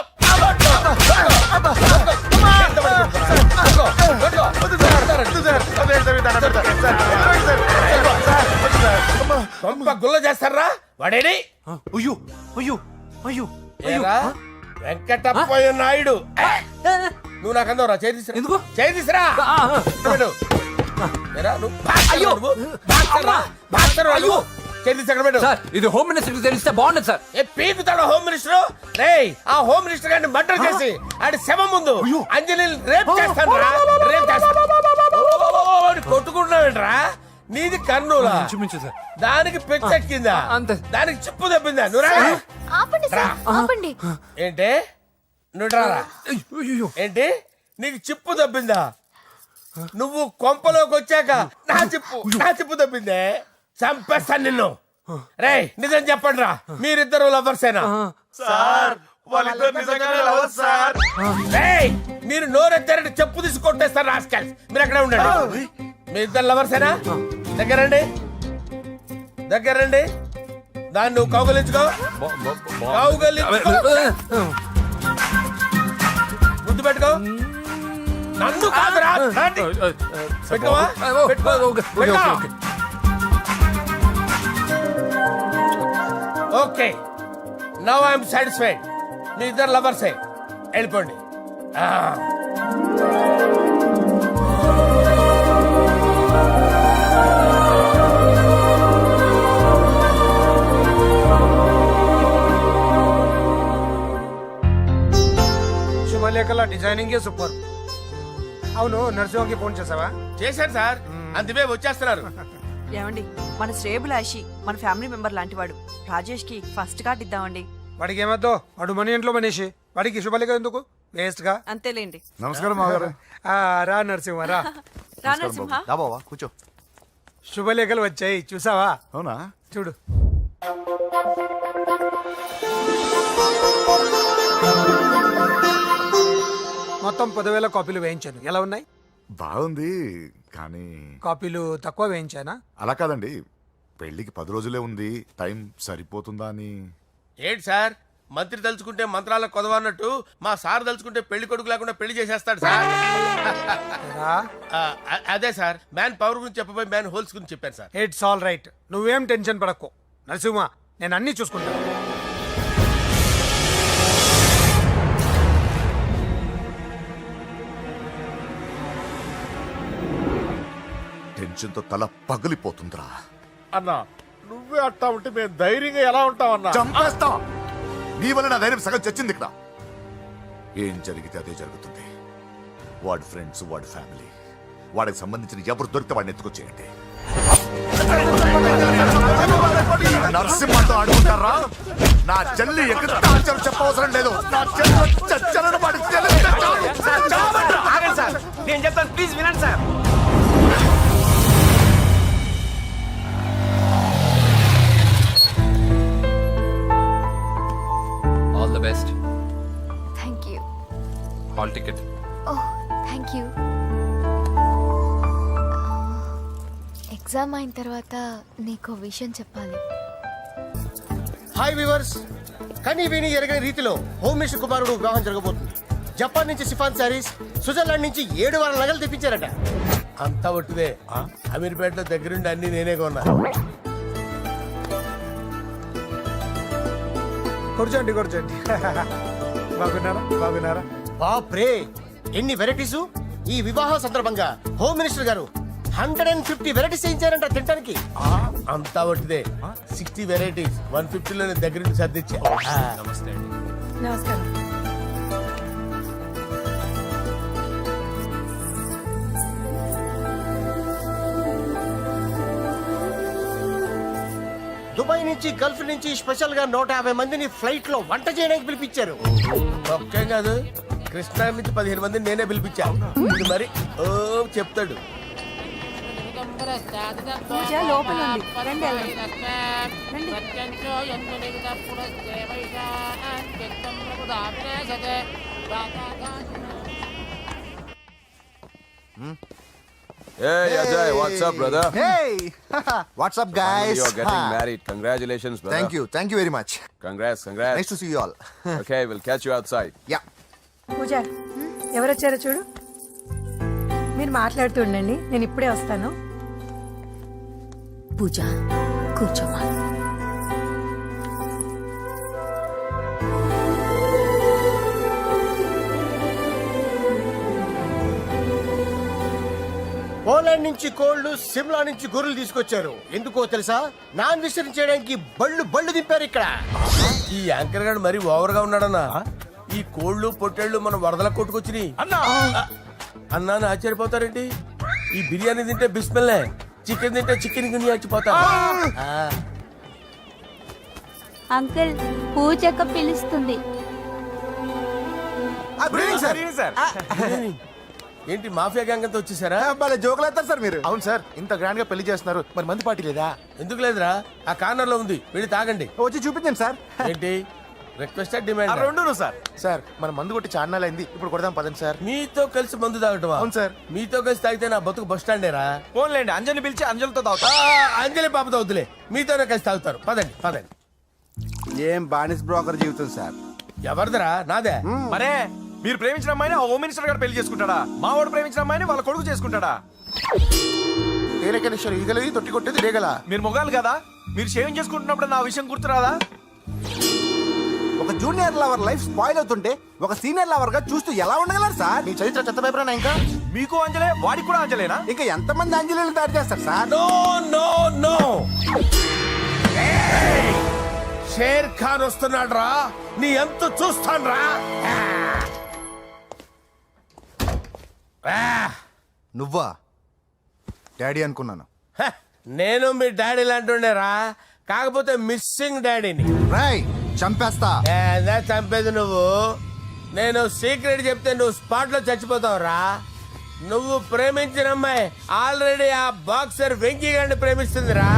గుల్ల చేస్తారా వాడేడి అయ్యో అయ్యో అయ్యో ఏరా వెంకటప్పయ్య నాయుడు నువ్వు నాకు అందవరా చేతిసిరా ఎందుకు చేతిసిరా ఇది హోమ్ మినిస్టర్ తెలిస్తే బాగుండదు సార్. పీకుతాడు హోమ్ మినిస్టర్ రేయ్ ఆ హోమ్ మినిస్టర్ గారిని మర్డర్ చేసి ఆడి శవం ముందు అంజలి రేప్ చేస్తాను రేప్ చేస్తాను కొట్టుకుంటున్నావేంట్రా నీది కర్నూలా దానికి పెచ్చెక్కిందా దానికి చిప్పు తప్పిందా నువ్వు ఆపండి సార్ ఆపండి ఏంటి నువ్వు రారా ఏంటి నీకు చిప్పు తప్పిందా నువ్వు కొంపలోకి వచ్చాక నా చిప్పు తప్పిందే చంపేస్తాను నిన్ను రేయ్ నిజం చెప్పండి రా మీరిద్దరు లవర్సేనా సార్ వాళ్ళిద్దరు నిజంగానే లవర్స్ సార్. రేయ్ మీరు నోరెత్తారంటే చెప్పు తీసి కొట్టేస్తారు రాస్కల్స్ మీరు అక్కడే ఉండండి మీ ఇద్దరు లవర్సేనా దగ్గరండి దాన్ని నువ్వు కౌగలించుకో ముద్దు పెట్టుకో నన్ను కాదురా పెట్టుకోవా ఓకే నవ్ ఐఎమ్ సాటిస్ఫైడ్ మీ ఇద్దరు లవర్సే వెళ్ళిపోండి శుభలేఖల డిజైనింగ్ సూపర్. అవును నరసింహకి ఫోన్ చేసావా? చేశాను సార్ అందుకే వచ్చేస్తున్నారు. ఏమండి మన శ్రేయబులాషి మన ఫ్యామిలీ మెంబర్ లాంటి వాడు రాజేష్ కి ఫస్ట్ కార్డ్ ఇద్దామండి. వాడికి ఏమద్దో వాడు మన ఇంట్లో మనిషి వాడికి శుభలేఖ ఎందుకు వేస్ట్ గా. అంతేలేండి. నమస్కారం మామగారు. రా నరసింహ రా. రా నరసింహ. రా బావా కూర్చో. శుభలేఖలు వచ్చాయి చూసావా? అవునా చూడు. మొత్తం 10,000 కాపీలు వేయించాను. ఎలా ఉన్నాయి? బాగుంది కానీ కాపీలు తక్కువ వేయించానా? అలా కాదండి పెళ్లికి 10 రోజులే ఉంది టైం సరిపోతుందా అని. ఏంటి సార్ మంత్రి తలుచుకుంటే మంత్రాలకు కొదవన్నట్టు మా సార్ తలుచుకుంటే పెళ్లి కొడుకు లేకుండా పెళ్లి చేసేస్తాడు సార్. అదే సార్ మ్యాన్ పవర్ గురించి చెప్పబోయి మ్యాన్ హోల్స్ గురించి చెప్పాను సార్. It's all right. నువ్వేం టెన్షన్ పడకు నరసింహ, నేను అన్ని చూసుకుంటాను. టెన్షన్ తో తల పగిలిపోతుందిరా. అన్నా నువ్వే అట్టా ఉంటే మేము ధైర్యంగా ఎలా ఉంటాం అన్నా? చంపేస్తా. నీ వల్ల నా ధైర్యం సగం చచ్చింది ఇక్కడ. ఏం జరిగితే అదే జరుగుతుంది. వాడి ఫ్రెండ్స్ వాడి ఫ్యామిలీ వాడికి సంబంధించిన ఎవరు దొరికితే వాడిని ఎత్తుకొచ్చేయండి. నరసింహతో అడుగుతారా? నా చెల్లి ఎక్కడ చెప్పవసరం లేదు. నా చెల్లి చచ్చలను వాడి నేను చెప్తాను ప్లీజ్ వినండి sir. All the best. Thank you. Hall ticket. Oh thank you. Exam అయిన తర్వాత నీకు విషయం చెప్పాలి. హాయ్ వ్యూవర్స్, కానీ విని ఎరగని రీతిలో హోమ్ మినిస్టర్ కుమారుడు వివాహం జరగబోతుంది. జపాన్ నుంచి సిఫాన్ శారీస్, స్విట్జర్లాండ్ నుంచి 7 వారాల నగలు తెప్పించారట. అంతా ఒట్టిదే. అమీర్పేటలో దగ్గరుండి అన్ని నేనే కొన్నా. కూర్చోండి కూర్చోండి. బాగున్నారా? బాప్రే ఎన్ని వెరైటీసు! ఈ వివాహ సందర్భంగా హోమ్ మినిస్టర్ గారు 150 వెరైటీస్ చేయించారంట తినడానికి. అంతా ఒకటిదే 60 వెరైటీస్ 150లోనే దగ్గర నుంచి సర్దిచ్చా. నమస్తే అండి. నమస్కారం. దుబాయ్ నుంచి గల్ఫ్ నుంచి స్పెషల్ గా 150 మందిని ఫ్లైట్ లో వంట చేయడానికి పిలిపించారు. ఒక్కేం కాదు, కృష్ణా నుంచి 15 మందిని నేనే పిలిపించా. ఇది మరి ఓ చెప్తాడు. పూజ లోపల ఉంది. రండి, వెళ్ళండి. Hey Ajay, what's up, brother? Hey, what's up, guys? You're getting married. Congratulations, brother. Thank you very much. Congrats. Nice to see you all. Okay, we'll catch you outside. Yeah. పూజ ఎవరొచ్చారో చూడు. మీరు మాట్లాడుతూ ఉండండి, నేను ఇప్పుడే వస్తాను. పూజ కూర్చోమా. పోలాండ్ నుంచి కోళ్లు, సిమ్లా నుంచి గొర్రెలు తీసుకొచ్చారు. ఎందుకో తెలుసా? నాన్ విసర్జన చేయడానికి బళ్ళు దింపారు ఇక్కడ. ఈ యాంకర్ గారు మరి ఓవర్ గా ఉన్నాడన్నా. ఈ కోళ్లు పొట్టేళ్లు మనం వరదల కొట్టుకొచ్చినాయి అన్నా అని ఆశ్చర్యపోతారేంటి? ఈ బిర్యానీ తింటే బిస్మిల్లే, చికెన్ తింటే చికెన్ గిని చచ్చిపోతా. అంకుల్ పూజక్క పిలుస్తుంది. ఏంటి మాఫియా గ్యాంగ్ అంతా వచ్చేసారా? జోకులు వేస్తారు సార్ మీరు. అవును సార్, ఇంత గ్రాండ్ గా పెళ్లి చేస్తున్నారు, మరి మంది పార్టీ లేదా? ఎందుకు లేదురా, ఆ కార్నర్ లో ఉంది, వెళ్ళి తాగండి. వచ్చి చూపించండి సార్. ఏంటి రిక్వెస్ట్ డిమాండ్? రెండు సార్. సార్ మన మందు కొట్టి చాన్నాలు అయింది, ఇప్పుడు కొడదాం పదండి సార్. మీతో కలిసి మందు తాగటమా? అవును సార్. మీతో కలిసి తాగితే నా బతుకు బస్ స్టాండేరా? ఫోన్లేండి, అంజలి పిలిచి అంజలితో తాగుతా. అంజలి పాపతో వద్దులే, మీతోనే కలిసి తాగుతారు. పదండి పదండి. ఏం బానిస్ బ్రోకర్ జీవితం సార్. ఎవరిదిరా? నాదే. మరే మీరు ప్రేమించిన అమ్మాయిని ఆ హోమ్ మినిస్టర్ గారు పెళ్లి చేసుకుంటాడా? మా వాడు ప్రేమించిన అమ్మాయిని వాళ్ళ కొడుకు చేసుకుంటాడా? తేలికనేశ్వరు ఈగలది తొట్టి కొట్టేది రేగల. మీరు మొగాలు కదా, మీరు షేవింగ్ చేసుకుంటున్నప్పుడు నా విషయం గుర్తురాదా? ఒక జూనియర్ లవర్ లైఫ్ స్పాయిల్ అవుతుంటే ఒక సీనియర్ లవర్ గా చూస్తూ ఎలా ఉండగలరు సార్? మీ చరిత్ర చెత్త పేపరేనా? ఇంకా మీకు అంజలే, వాడికి కూడా అంజలేనా? ఇంకా ఎంతమంది అంజలీలు తయారు చేస్తారు sir? No no no, Sher Khan వస్తున్నాడు రా, నీ ఎంత చూస్తాను రా. నువ్వా డాడీ అనుకున్నాను. నేను మీ డాడీ లాంటి రా, కాకపోతే మిస్సింగ్ డాడీని. రాయ్ చంపేస్తా. ఏందా చంపేది నువ్వు? నేను సీక్రెట్ చెప్తే నువ్వు స్పాట్ లో చచ్చిపోతావు రా. నువ్వు ప్రేమించిన అమ్మాయి ఆల్రెడీ ఆ బాక్సర్ వెంకీ గారిని ప్రేమిస్తుందిరా.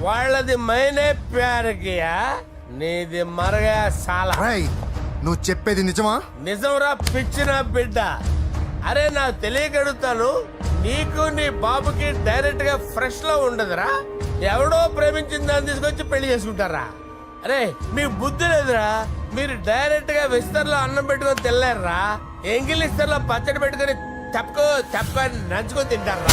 వాళ్ళది మైనే ప్యార్ కియా, నీది మరగా సాలా. రాయ్ నువ్వు చెప్పేది నిజమా? నిజంరా పిచ్చిన బిడ్డ. అరే నాకు తెలియగడుగుతాను, నీకు నీ బాబుకి డైరెక్ట్ గా ఫ్రెష్ లో ఉండదురా. ఎవడో ప్రేమించిన దాన్ని తీసుకొచ్చి పెళ్లి చేసుకుంటారా? అరే మీ బుద్ధి లేదురా. మీరు డైరెక్ట్ గా విస్తర్లో అన్నం పెట్టుకొని తెల్లారా, ఎంగిల్ ఇస్తర్లో పచ్చడి పెట్టుకొని తప్పుకో నంచుకొని తింటారా.